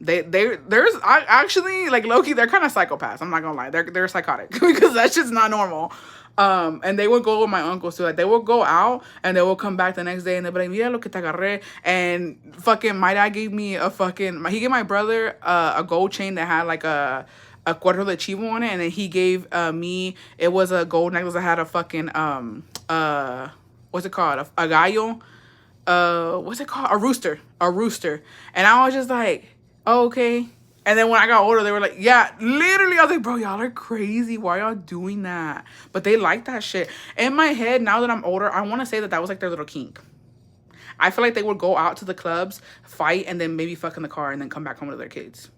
I actually, like, low-key, they're kind of psychopaths. I'm not gonna lie. They're psychotic because that's just not normal. And they would go with my uncles too. Like they would go out and they would come back the next day and they'd be like, "Mira lo que te agarré." And fucking my dad gave me he gave my brother a gold chain that had like a cuerno de chivo on it, and then he gave me, it was a gold necklace that had a fucking what's it called, a gallo, what's it called, a rooster. And I was just like, oh, okay. And then when I got older, they were like, yeah, literally. I was like, bro, y'all are crazy. Why y'all doing that? But they like that shit. In my head, now that I'm older, I want to say that that was like their little kink. I feel like they would go out to the clubs, fight, and then maybe fuck in the car and then come back home to their kids.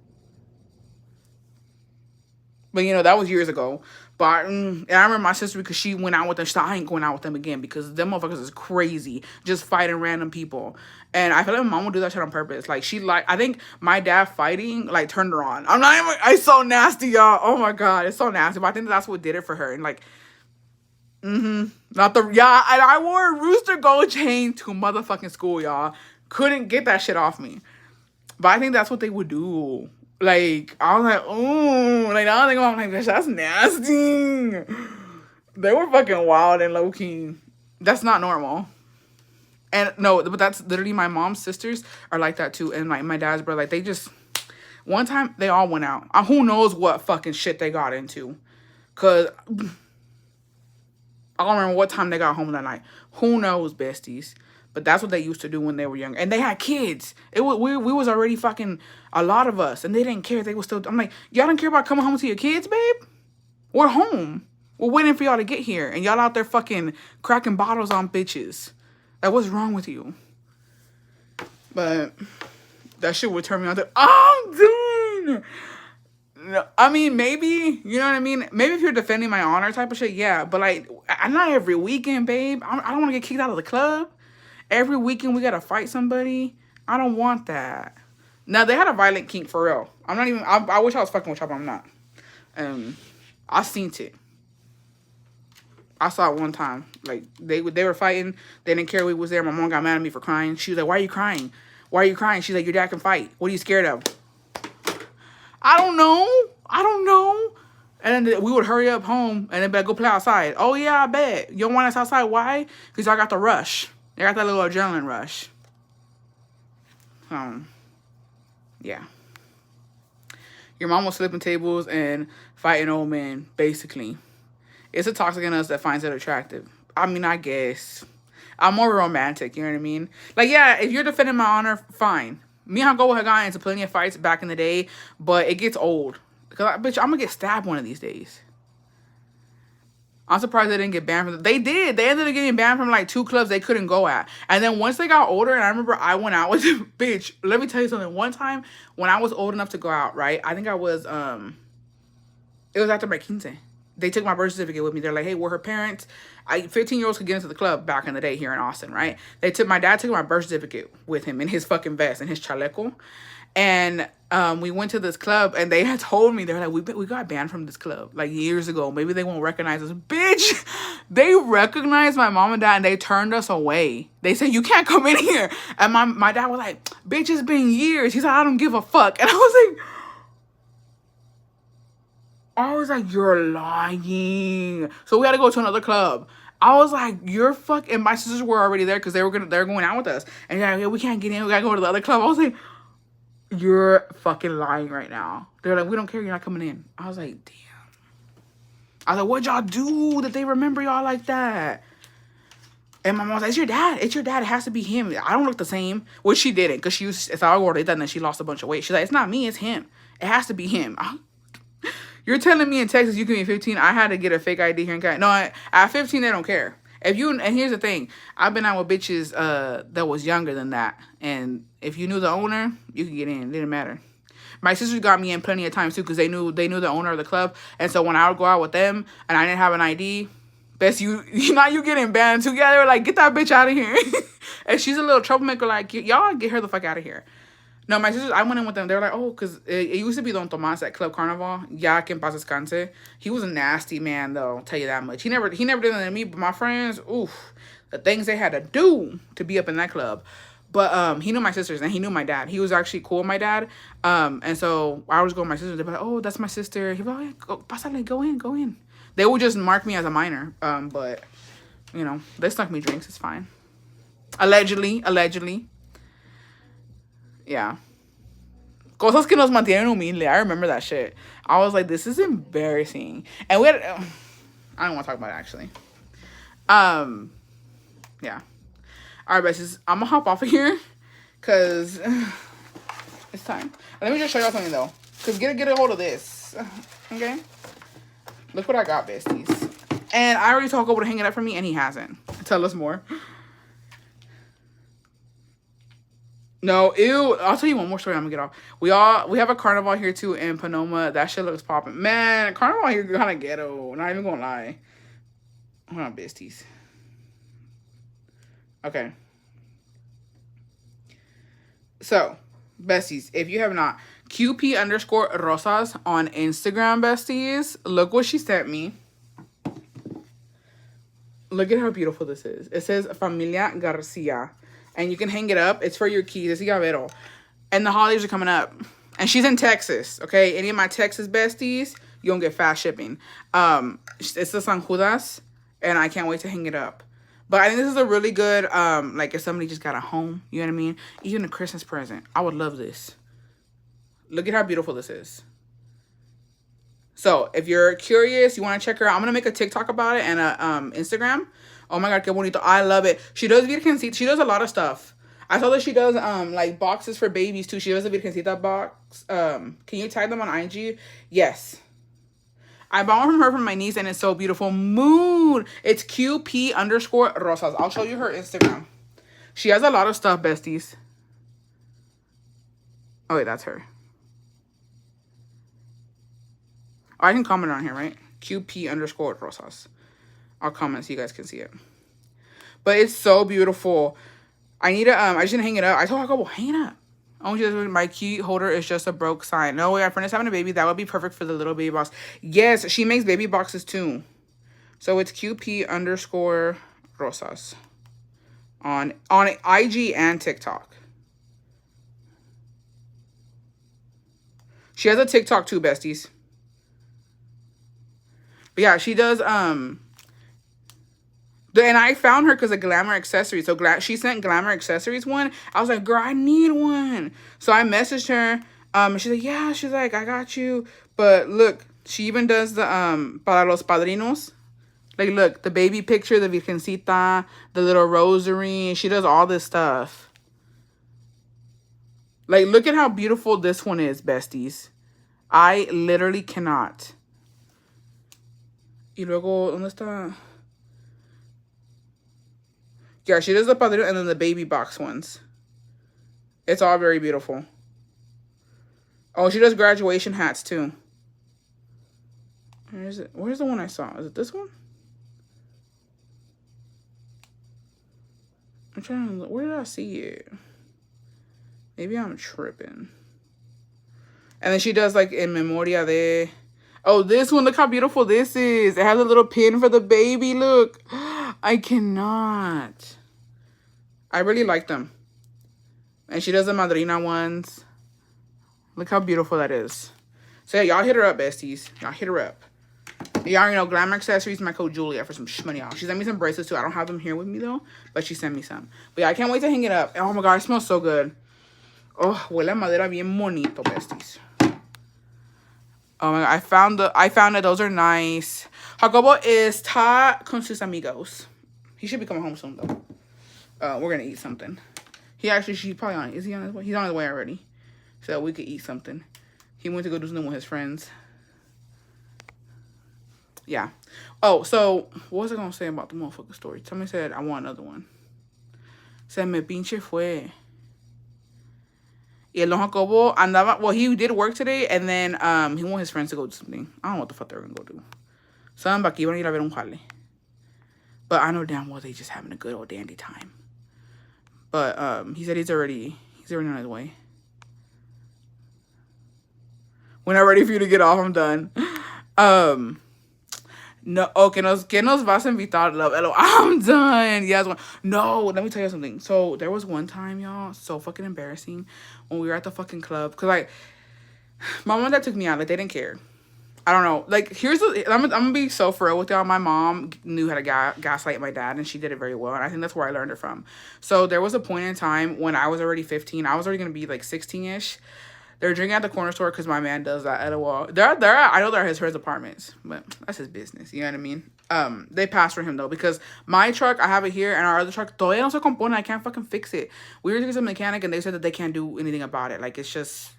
But, you know, that was years ago. But and I remember my sister, because she went out with them. She said, I ain't going out with them again because them motherfuckers is crazy. Just fighting random people. And I feel like my mom would do that shit on purpose. Like, I think my dad fighting, like, turned her on. I'm not even, it's so nasty, y'all. Oh, my God. It's so nasty. But I think that's what did it for her. And, like, yeah, and I wore a rooster gold chain to motherfucking school, y'all. Couldn't get that shit off me. But I think that's what they would do. Like, I was like, oh, like, now I think I'm like, bitch, that's nasty. They were fucking wild and low key. That's not normal. And no, but that's literally my mom's sisters are like that too. And like my dad's brother, like they just, one time they all went out. Who knows what fucking shit they got into. Cause I don't remember what time they got home that night. Who knows, besties? But that's what they used to do when they were young. And they had kids. We was already fucking a lot of us. And they didn't care. They were still... I'm like, y'all don't care about coming home to your kids, babe? We're home. We're waiting for y'all to get here. And y'all out there fucking cracking bottles on bitches. Like, what's wrong with you? But that shit would turn me on to... I'm done! No, I mean, maybe, you know what I mean? Maybe if you're defending my honor type of shit, yeah. But, like, not every weekend, babe. I don't want to get kicked out of the club. Every weekend we gotta fight somebody. I don't want that. Now, they had a violent kink for real. I'm not even... I wish I was fucking with y'all, but I'm not. I seen it. I saw it one time. Like, they were fighting. They didn't care we was there. My mom got mad at me for crying. She was like, why are you crying? Why are you crying? She's like, your dad can fight. What are you scared of? I don't know. And then we would hurry up home and then be like, go play outside. Oh, yeah, I bet. You don't want us outside? Why? Because y'all got the rush. They got that little adrenaline rush. Yeah. Your mom was flipping tables and fighting old men, basically. It's a toxic in us that finds it attractive. I mean, I guess. I'm more romantic, you know what I mean? Like, yeah, if you're defending my honor, fine. Me and Go have gotten into plenty of fights back in the day, but it gets old. Because, bitch, I'm going to get stabbed one of these days. I'm surprised they didn't get banned from They did. They ended up getting banned from like 2 clubs they couldn't go at. And then once they got older, and I remember I went out with them, bitch, let me tell you something. One time when I was old enough to go out, right? I think I was, it was after my quince. They took my birth certificate with me. They're like, hey, we're her parents. 15-year-olds could get into the club back in the day here in Austin, right? My dad took my birth certificate with him in his fucking vest and his chaleco. And we went to this club, and they had told me, they were like, we got banned from this club, like, years ago. Maybe they won't recognize us. Bitch, they recognized my mom and dad, and they turned us away. They said, you can't come in here. And my dad was like, bitch, it's been years. He's like, I don't give a fuck. And I was like, you're lying. So we had to go to another club. I was like, you're fucking... And my sisters were already there because they're going out with us. And they're like, yeah, we can't get in. We got to go to the other club. I was like... You're fucking lying right now. They're like, we don't care. You're not coming in. I was like, damn. I was like, what'd y'all do that they remember y'all like that? And my mom was like, it's your dad. It's your dad. It has to be him. I don't look the same. Which she didn't, because she was, it's all gorda, and then she lost a bunch of weight. She's like, it's not me. It's him. It has to be him. You're telling me in Texas you can be 15. I had to get a fake ID here in Canada. No, at 15, they don't care. And here's the thing. I've been out with bitches that was younger than that. And if you knew the owner, you could get in. It didn't matter. My sisters got me in plenty of times, too, because they knew the owner of the club. And so when I would go out with them and I didn't have an ID, now you getting banned, too. Yeah, they were like, get that bitch out of here. And she's a little troublemaker, like, y'all get her the fuck out of here. No, my sisters, I went in with them. They were like, oh, because it used to be Don Tomas at Club Carnival. Ya que en paz descanse. He was a nasty man, though, I'll tell you that much. He never did anything to me, but my friends, oof, the things they had to do to be up in that club. But he knew my sisters, and he knew my dad. He was actually cool with my dad. And so I was going with my sisters. They'd be like, oh, that's my sister. He'd be like, oh, pásale, go in. They would just mark me as a minor. But you know, they snuck me drinks. It's fine. Allegedly. Yeah. Cosas que nos mantienen humilde. I remember that shit. I was like, this is embarrassing. And we had, I don't want to talk about it actually. Yeah. All right, besties. I'm gonna hop off of here because it's time. Let me just show y'all something though. Cause get a hold of this. Okay. Look what I got, besties. And I already told Kobo to hang it up for me, and he hasn't. Tell us more. No, ew. I'll tell you one more story. I'm gonna get off. We have a carnival here too in Panoma. That shit looks popping. Man, carnival here kind of ghetto. Not even gonna lie. Hold on, besties. Okay. So, besties, if you have not, QP_Rosas on Instagram, besties. Look what she sent me. Look at how beautiful this is. It says Familia Garcia. And you can hang it up. It's for your keys. It's llavero. And the holidays are coming up. And she's in Texas, okay? Any of my Texas besties, you don't get fast shipping. It's the San Judas. And I can't wait to hang it up. But I think this is a really good, like if somebody just got a home, you know what I mean? Even a Christmas present. I would love this. Look at how beautiful this is. So if you're curious, you want to check her out, I'm going to make a TikTok about it and a Instagram. Oh my God, que bonito. I love it. She does Virgencita. She does a lot of stuff. I saw that she does like boxes for babies too. She does a Virgencita box. Can you tag them on IG? Yes. I bought one from her from my niece and it's so beautiful. Mood. It's QP_Rosas. I'll show you her Instagram. She has a lot of stuff, besties. Oh wait, that's her. Oh, I can comment on here, right? QP_Rosas. I'll comment so you guys can see it. But it's so beautiful. I need to, I just didn't hang it up. I told her, well, hang it up. Oh, my key holder is just a broke sign. No way, our friend is having a baby. That would be perfect for the little baby box. Yes, she makes baby boxes too. So it's QP_Rosas on IG and TikTok. She has a TikTok too, besties. But yeah, she does, and I found her because of Glamour Accessories. So she sent Glamour Accessories one. I was like, girl, I need one. So I messaged her. She's like, yeah. She's like, I got you. But look, she even does the para los padrinos. Like, look, the baby picture, the Virgencita, the little rosary. She does all this stuff. Like, look at how beautiful this one is, besties. I literally cannot. Y luego, ¿dónde está? Yeah, she does the padrino and then the baby box ones. It's all very beautiful. Oh, she does graduation hats too. Where is it? Where's the one I saw? Is it this one? I'm trying to look. Where did I see it? Maybe I'm tripping. And then she does like in memoria de... Oh, this one. Look how beautiful this is. It has a little pin for the baby. Look. I cannot. I really like them. And she does the madrina ones. Look how beautiful that is. So yeah, y'all hit her up, besties. Y'all hit her up. Y'all already know Glamour Accessories, my code Julia for some money, y'all. She sent me some bracelets too. I don't have them here with me though, but she sent me some. But yeah, I can't wait to hang it up. Oh my God, it smells so good. Oh, huele a madera bien bonito, besties. Oh my God, I found it. Those are nice. Jacobo está con sus amigos. He should be coming home soon though. We're gonna eat something. She's probably on. Is he on his way? He's on his way already. So we could eat something. He went to go do something with his friends. Yeah. Oh, so what was I gonna say about the motherfucker story? Somebody said I want another one. Se me pinche fue. Y el Don Jacobo andaba. Well, he did work today, and then he want his friends to go do something. I don't know what the fuck they're gonna go do. Some aquí van a ir a ver un jale. But I know damn well they just having a good old dandy time. But he said he's already on his way. When I'm ready for you to get off, I'm done. No, oh, que nos vas a invitar, love. I'm done. Yes. No, let me tell you something. So there was one time, y'all, so fucking embarrassing when we were at the fucking club. Cause like my mom and dad took me out, like they didn't care. I don't know. Like, I'm gonna be so for real with y'all. My mom knew how to gaslight my dad, and she did it very well. And I think that's where I learned it from. So there was a point in time when I was already 15. I was already gonna be like 16ish. They're drinking at the corner store because my man does that at a wall. I know they're at his apartments, but that's his business. You know what I mean? They passed for him though because my truck, I have it here, and our other truck, todavía no se compone. I can't fucking fix it. We were to get a mechanic, and they said that they can't do anything about it. Like, it's just,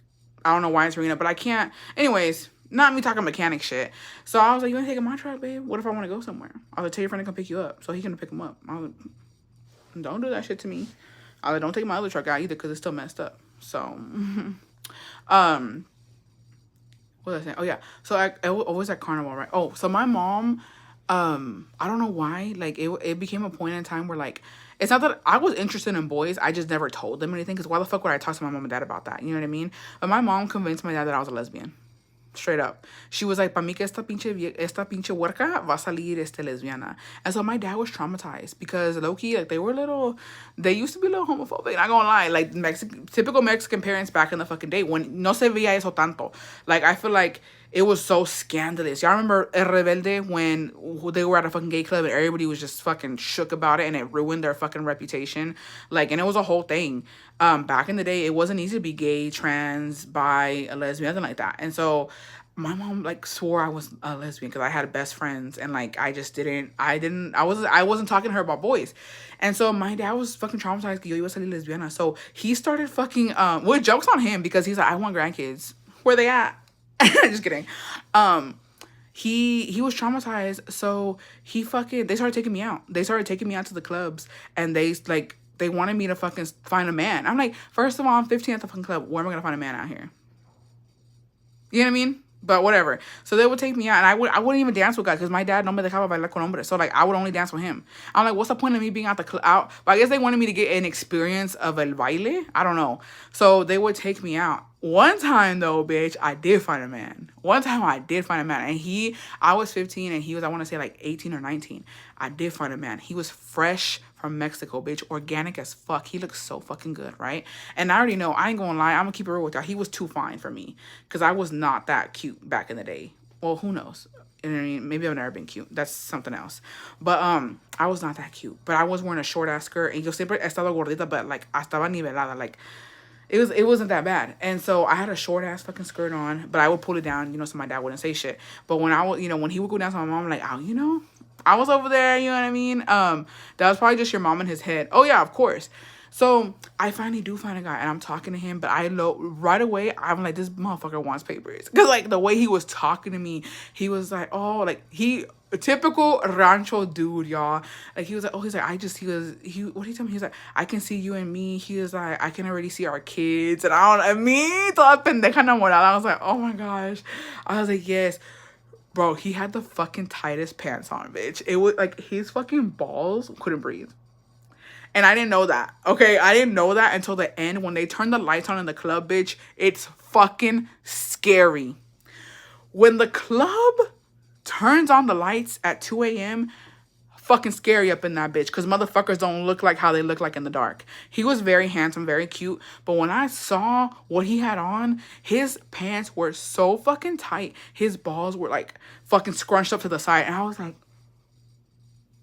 I don't know why it's ringing up, but I can't. Anyways, not me talking mechanic shit. So I was like, you want to take my truck, babe? What if I want to go somewhere? I was like, tell your friend to come pick you up. So he can pick him up. I was like, don't do that shit to me. I was like, don't take my other truck out either because it's still messed up. So, what was I saying? Oh yeah. So I was at Carnival, right? Oh, so my mom, I don't know why, like it became a point in time where like, it's not that I was interested in boys. I just never told them anything. Because why the fuck would I talk to my mom and dad about that? You know what I mean? But my mom convinced my dad that I was a lesbian. Straight up. She was like, pa mí que esta pinche huerca va a salir lesbiana. And so my dad was traumatized because low-key, like, they used to be a little homophobic, not gonna lie. Like, typical Mexican parents back in the fucking day when no se veía eso tanto. Like, I feel like it was so scandalous. Y'all remember El Rebelde when they were at a fucking gay club and everybody was just fucking shook about it and it ruined their fucking reputation? Like, and it was a whole thing. Back in the day, it wasn't easy to be gay, trans, bi, a lesbian, nothing like that. And so my mom like swore I was a lesbian because I had best friends and like I wasn't talking to her about boys. And so my dad was fucking traumatized. Yo iba a salir lesbiana. So he started fucking well, jokes on him because he's like, I want grandkids. Where they at? Just kidding. He was traumatized, so they started taking me out. They started taking me out to the clubs, and they wanted me to fucking find a man. I'm like, first of all, I'm 15 at the fucking club. Where am I gonna find a man out here? You know what I mean? But whatever. So they would take me out, and I wouldn't even dance with guys because my dad no me dejaba bailar con hombres. So like I would only dance with him. I'm like, what's the point of me being out out? But I guess they wanted me to get an experience of el baile. I don't know. So they would take me out. One time though, bitch, I did find a man. One time I did find a man, and I was 15 and he was, I want to say, like 18 or 19. I did find a man. He was fresh from Mexico, bitch, organic as fuck. He looked so fucking good, right? And I already know, I ain't gonna lie, I'm gonna keep it real with y'all. He was too fine for me because I was not that cute back in the day. Well, who knows? I mean, maybe I've never been cute. That's something else. But I was not that cute. But I was wearing a short ass skirt, and yo siempre he estado gordita, but like estaba nivelada, like. It wasn't that bad. And so I had a short ass fucking skirt on, but I would pull it down, so my dad wouldn't say shit. But when when he would go down to my mom, I'm like, oh, I was over there, you know what I mean? That was probably just your mom in his head. Oh yeah, of course. So I finally do find a guy, and I'm talking to him, but right away, I'm like, this motherfucker wants papers. Because, like, the way he was talking to me, he was like, oh, like, a typical rancho dude, y'all. Like, he was like, oh, what did he tell me? He's like, I can see you and me. He was like, I can already see our kids. And toda pendeja enamorada. I was like, oh my gosh. I was like, yes. Bro, he had the fucking tightest pants on, bitch. It was like, his fucking balls couldn't breathe. And I didn't know that. Okay, I didn't know that until the end when they turned the lights on in the club, bitch. It's fucking scary. When the club turns on the lights at 2 a.m., fucking scary up in that bitch. Because motherfuckers don't look like how they look like in the dark. He was very handsome, very cute. But when I saw what he had on, his pants were so fucking tight. His balls were like fucking scrunched up to the side. And I was like,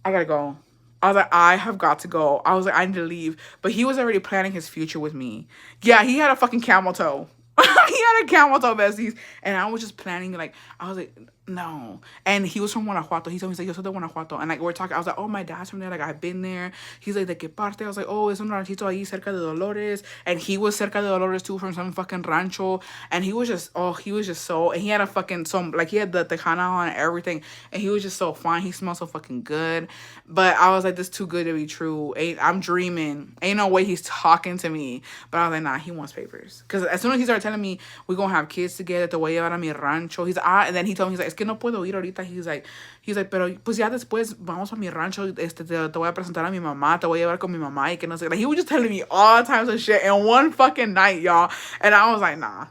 I gotta go. I was like, I have got to go. I was like, I need to leave. But he was already planning his future with me. Yeah, he had a fucking camel toe. He had a camel toe, besties. And I was just planning, like, I was like, no. And he was from Guanajuato. He told me, he's like, yo soy de Guanajuato. And like, we're talking, I was like, oh, my dad's from there. Like, I've been there. He's like, ¿de qué parte? I was like, oh, es un ranchito ahí cerca de Dolores. And he was cerca de Dolores too, from some fucking rancho. And he was just so, and he had he had the tejana on and everything. And he was just so fine. He smelled so fucking good. But I was like, this is too good to be true. I'm dreaming. Ain't no way he's talking to me. But I was like, nah, he wants papers. Because as soon as he started telling me, we're going to have kids together, te voy a llevar a mi rancho. He's like, and then he told me, he's like, es que no puedo ir ahorita. He's like, pero pues ya después vamos a mi rancho, te voy a presentar a mi mamá, te voy a llevar con mi mamá, y que no sé. Like, he was just telling me all types of shit in one fucking night, y'all. And I was like, nah.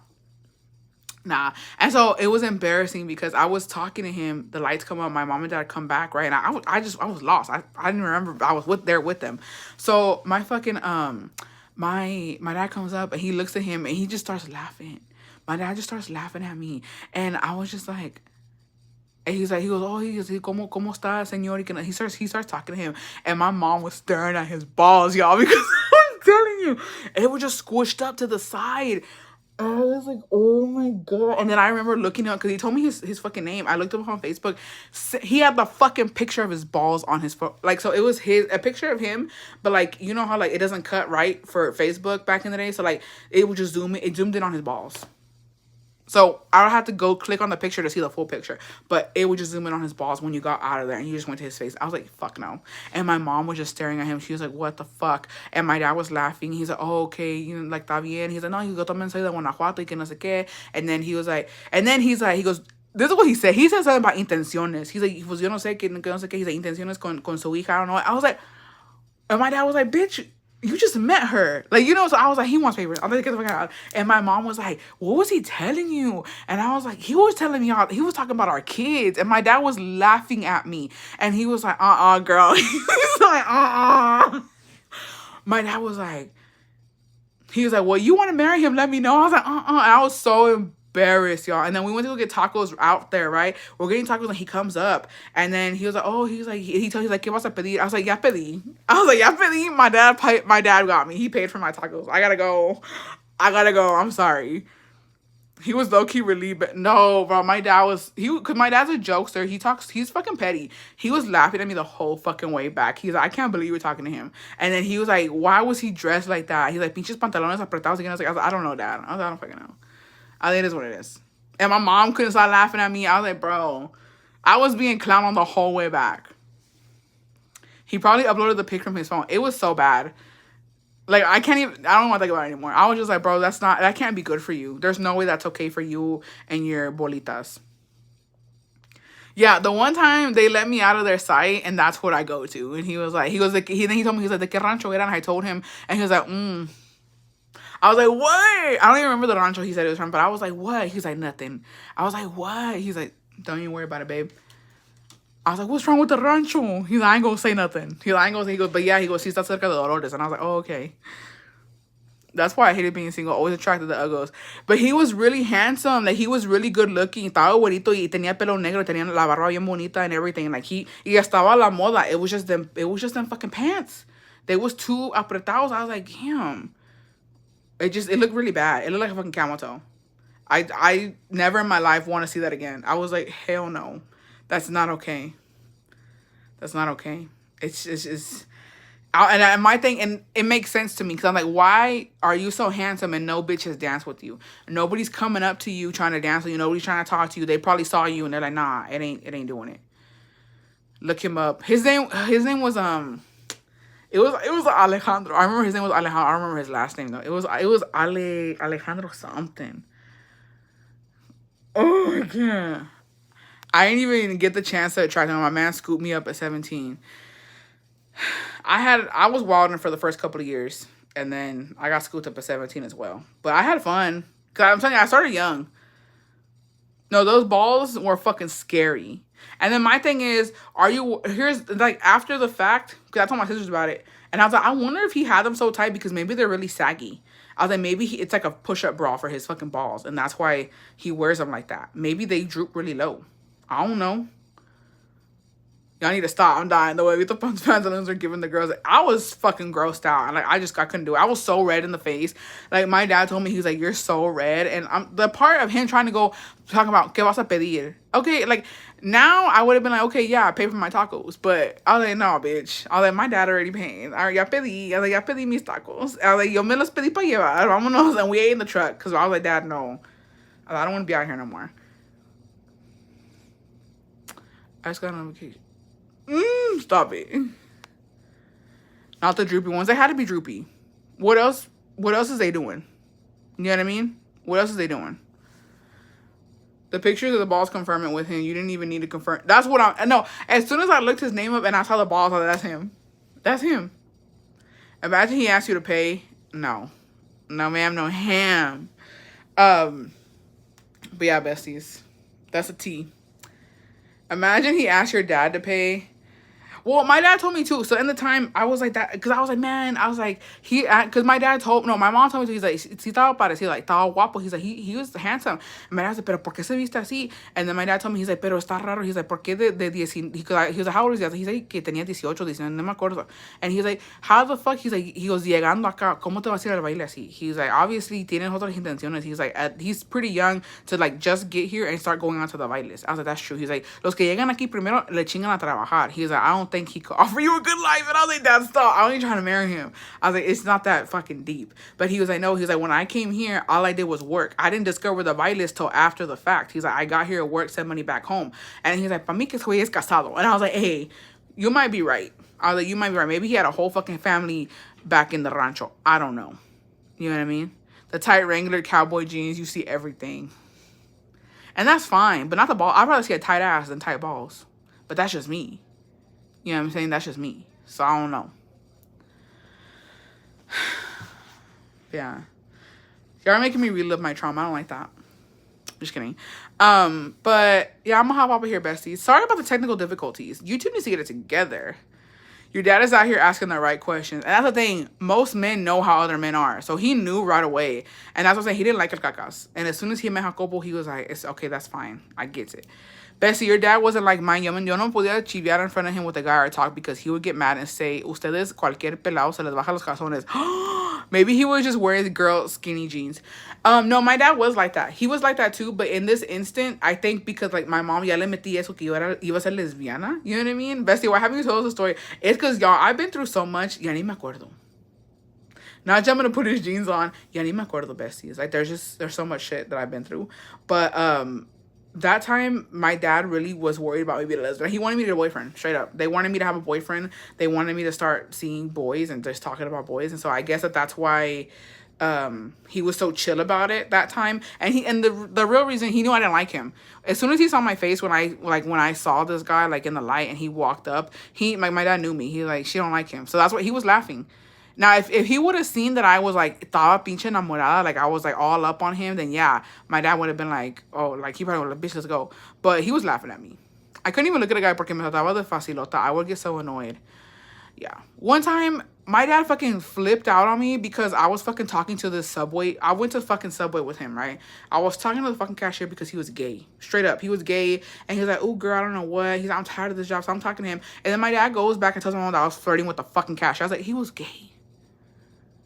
And so it was embarrassing because I was talking to him, the lights come up, my mom and dad come back, right? And I was lost. I didn't remember I was there with them. So my fucking my dad comes up and he looks at him and he just starts laughing. My dad just starts laughing at me. And I was just like, And he goes, oh, ¿cómo está, señor? He starts talking to him. And my mom was staring at his balls, y'all, because I'm telling you, it was just squished up to the side. I was like, oh my God. And then I remember looking up, because he told me his fucking name. I looked him up on Facebook. He had the fucking picture of his balls on his phone. Like, so it was a picture of him, but like, you know how like it doesn't cut right for Facebook back in the day? So like, it would just it zoomed in on his balls. So I would have to go click on the picture to see the full picture. But it would just zoom in on his balls when you got out of there and you just went to his face. I was like, fuck no. And my mom was just staring at him. She was like, what the fuck? And my dad was laughing. He's like, oh, okay, you know, like, está bien. He's like, no, you go también soy de Guanajuato y que no sé qué. And then he was like, he goes, this is what he said. He said something about intenciones. He's like, pues yo no sé que no sé qué. He's like, intenciones con su hija. I don't know. I was like, and my dad was like, bitch, you just met her. Like, you know, so I was like, he wants papers. I'm like, get the fuck out. And my mom was like, what was he telling you? And I was like, he was telling me he was talking about our kids. And my dad was laughing at me. And he was like, girl. He's like, My dad was like, well, you want to marry him? Let me know. I was like, And I was so embarrassed, y'all. And then we went to go get tacos out there, right? We're getting tacos and he comes up and then he was like, oh, he's like, he's like, ¿qué vas a pedir? I was like, ya pedí. Ya pedí. My dad got me. He paid for my tacos. I gotta go. I'm sorry. He was low-key relieved, but no, bro, my dad was, because my dad's a jokester. He's fucking petty. He was laughing at me the whole fucking way back. He's like, I can't believe you're talking to him. And then he was like, why was he dressed like that? He's like, pinches pantalones apretados again. I was like, I don't know, Dad. I don't fucking know. I think it is what it is. And my mom couldn't stop laughing at me. I was like, bro, I was being clowned on the whole way back. He probably uploaded the pic from his phone. It was so bad. Like, I don't want to think about it anymore. I was just like, bro, that can't be good for you. There's no way that's okay for you and your bolitas. Yeah, the one time they let me out of their sight, and that's what I go to. And he was like, then he told me, he was like, ¿de qué rancho era? And I told him, and he was like, I was like, what? I don't even remember the rancho he said it was from, but I was like, what? He's like, nothing. I was like, what? He's like, don't even worry about it, babe. I was like, what's wrong with the rancho? He's like, I ain't gonna say nothing. He goes, but yeah, he goes, sí está cerca de Dolores. And I was like, oh, okay. That's why I hated being single. Always attracted to uggos. But he was really handsome. Like, he was really good looking. Estaba güerito y tenía pelo negro. Tenía la barba bien bonita and everything. Like, y estaba la moda. It was just them fucking pants. They was too apretados. I was like, damn. It looked really bad. It looked like a fucking camel toe. I never in my life want to see that again. I was like, hell no. That's not okay. That's not okay. It's and my thing, and it makes sense to me because I'm like, why are you so handsome and no bitch has danced with you? Nobody's coming up to you trying to dance with you. Nobody's trying to talk to you. They probably saw you and they're like, nah, it ain't doing it. Look him up. His name was it was Alejandro. I remember his name was Alejandro. I don't remember his last name though. It was Alejandro something. Oh my God. I didn't even get the chance to attract him. My man scooped me up at 17. I was wilding for the first couple of years, and then I got scooped up at 17 as well. But I had fun. Cause I'm telling you, I started young. No, those balls were fucking scary. And then my thing is, here's like after the fact, because I told my sisters about it, and I was like, I wonder if he had them so tight because maybe they're really saggy. I was like, maybe it's like a push-up bra for his fucking balls, and that's why he wears them like that. Maybe they droop really low. I don't know. Y'all need to stop. I'm dying. The way Vito pantaloons are giving the girls. I was fucking grossed out. And like, I couldn't do it. I was so red in the face. Like, my dad told me, he was like, you're so red. And the part of him trying to go talking about, ¿qué vas a pedir? Okay, like, now I would have been like, okay, yeah, I pay for my tacos. But I was like, no, bitch. I was like, my dad already paid. Ya pedí. I was like, ya pedí mis tacos. I was like, yo me los pedí para llevar. Vámonos. And we ate in the truck. Because I was like, Dad, no. I don't want to be out here no more. I just got on vacation. Stop it. Not the droopy ones. They had to be droopy. What else is they doing? You know what I mean? What else is they doing? The pictures of the balls confirm it with him. You didn't even need to confirm. That's what no. As soon as I looked his name up and I saw the balls, I was like, that's him. That's him. Imagine he asked you to pay. No. No, ma'am, no ham. But yeah, besties. That's a T. Imagine he asked your dad to pay. Well, my dad told me too. So in the time, I was like that because I was like, man, I was like because my dad told no, my mom told me too, he's like, si estaba parecido, like estaba guapo. He's like he was handsome. And my dad said, pero por qué se viste así? And then my dad told me, he's like, pero está raro. He's like, por qué de 10? He was like, how old is he? He's like, que tenía 18, 19, no me acuerdo. And he's like, how the fuck? He's like, he goes, llegando acá, ¿cómo te vas a ir al baile así? He's like, obviously tienes otras intenciones. He's like, he's pretty young to like just get here and start going on to the bailes. I was like, that's true. He's like, los que llegan aquí primero le chingan a trabajar. He's like, I don't think he could offer you a good life. And I was like, Dad, stop. I ain't trying to marry him. I was like, it's not that fucking deep. But he was like, no. He's like, when I came here, all I did was work. I didn't discover the bailes till after the fact. He's like, I got here to work, send money back home. And he's like, pa mí que ese güey es casado. And I was like, hey, you might be right. I was like, you might be right. Maybe he had a whole fucking family back in the rancho. I don't know. You know what I mean? The tight Wrangler cowboy jeans, you see everything. And that's fine, but not the ball. I'd rather see a tight ass than tight balls. But that's just me. You know what I'm saying? That's just me. So I don't know. Yeah. Y'all are making me relive my trauma. I don't like that. Just kidding. But yeah, I'm gonna hop up here, besties. Sorry about the technical difficulties. YouTube needs to get it together. Your dad is out here asking the right questions. And that's the thing. Most men know how other men are. So he knew right away. And that's what I'm saying. He didn't like el cacas. And as soon as he met Jacobo, he was like, it's okay, that's fine. I get it. Bessie, your dad wasn't like mine. Yo no podía chiviar in front of him with a guy or talk because he would get mad and say, ustedes, cualquier pelado se les baja los calzones. Maybe he was just wearing girl skinny jeans. No, my dad was like that. He was like that too. But in this instant, I think because like my mom ya le metí eso que iba a ser lesbiana. You know what I mean? Bestie, why haven't you told us the story? It's because, y'all, I've been through so much. Ya ni me acuerdo. Not jumping to put his jeans on. Ya ni me acuerdo, besties. Like, there's so much shit that I've been through. But, that time, my dad really was worried about me being a lesbian. He wanted me to get a boyfriend, straight up. They wanted me to have a boyfriend. They wanted me to start seeing boys and just talking about boys. And so I guess that's why he was so chill about it that time. And the real reason, he knew I didn't like him. As soon as he saw my face when I saw this guy like in the light and he walked up, my dad knew me. He like, she don't like him. So that's what he was laughing. Now, if he would have seen that I was, like, estaba pinche enamorada, like, I was, like, all up on him, then, yeah, my dad would have been like, oh, like, he probably would have been like, bitch, let's go. But he was laughing at me. I couldn't even look at a guy porque me trataba de facilota. I would get so annoyed. Yeah. One time, my dad fucking flipped out on me because I was fucking talking to this Subway. I went to fucking Subway with him, right? I was talking to the fucking cashier because he was gay. Straight up. He was gay. And he was like, oh, girl, I don't know what. He's like, I'm tired of this job. So I'm talking to him. And then my dad goes back and tells my mom that I was flirting with the fucking cashier. I was like, he was gay.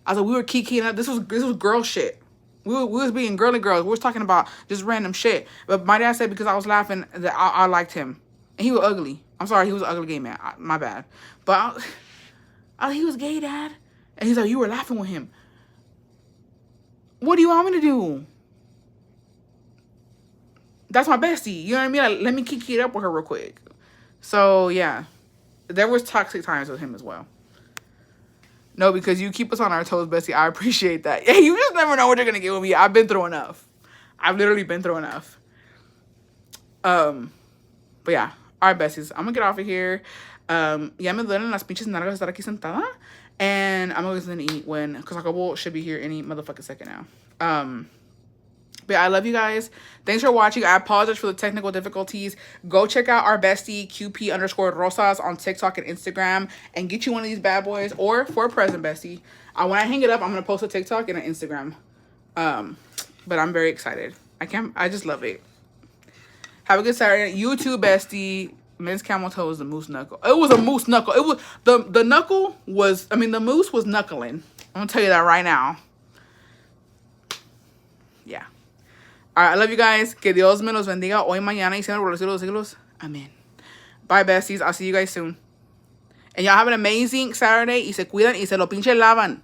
I was like, we were kikiing up. This was girl shit. We was being girly girls. We was talking about just random shit. But my dad said because I was laughing that I liked him. And he was ugly. I'm sorry, he was an ugly gay man. My bad. But he was gay, Dad. And he's like, you were laughing with him. What do you want me to do? That's my bestie. You know what I mean? Like, let me kiki it up with her real quick. So, yeah. There was toxic times with him as well. No, because you keep us on our toes, Bessie. I appreciate that. Yeah, you just never know what you're going to get with me. I've been through enough. I've literally been through enough. But yeah. All right, Bessies. I'm going to get off of here. Ya me duelen las pinches nalgas estar aquí sentada. And I'm going to eat because Jacobo should be here any motherfucking second now. But yeah, I love you guys. Thanks for watching. I apologize for the technical difficulties. Go check out our bestie, QP_Rosas on TikTok and Instagram. And get you one of these bad boys. Or for a present, bestie. When I hang it up, I'm going to post a TikTok and an Instagram. But I'm very excited. I just love it. Have a good Saturday. You too, bestie. Men's camel toe is the moose knuckle. It was a moose knuckle. It was the knuckle was, the moose was knuckling. I'm going to tell you that right now. Yeah. All right, I love you guys. Que Dios me los bendiga hoy, mañana y siempre por los siglos de los siglos. Amen. Bye, besties. I'll see you guys soon. And y'all have an amazing Saturday. Y se cuidan y se lo pinche lavan.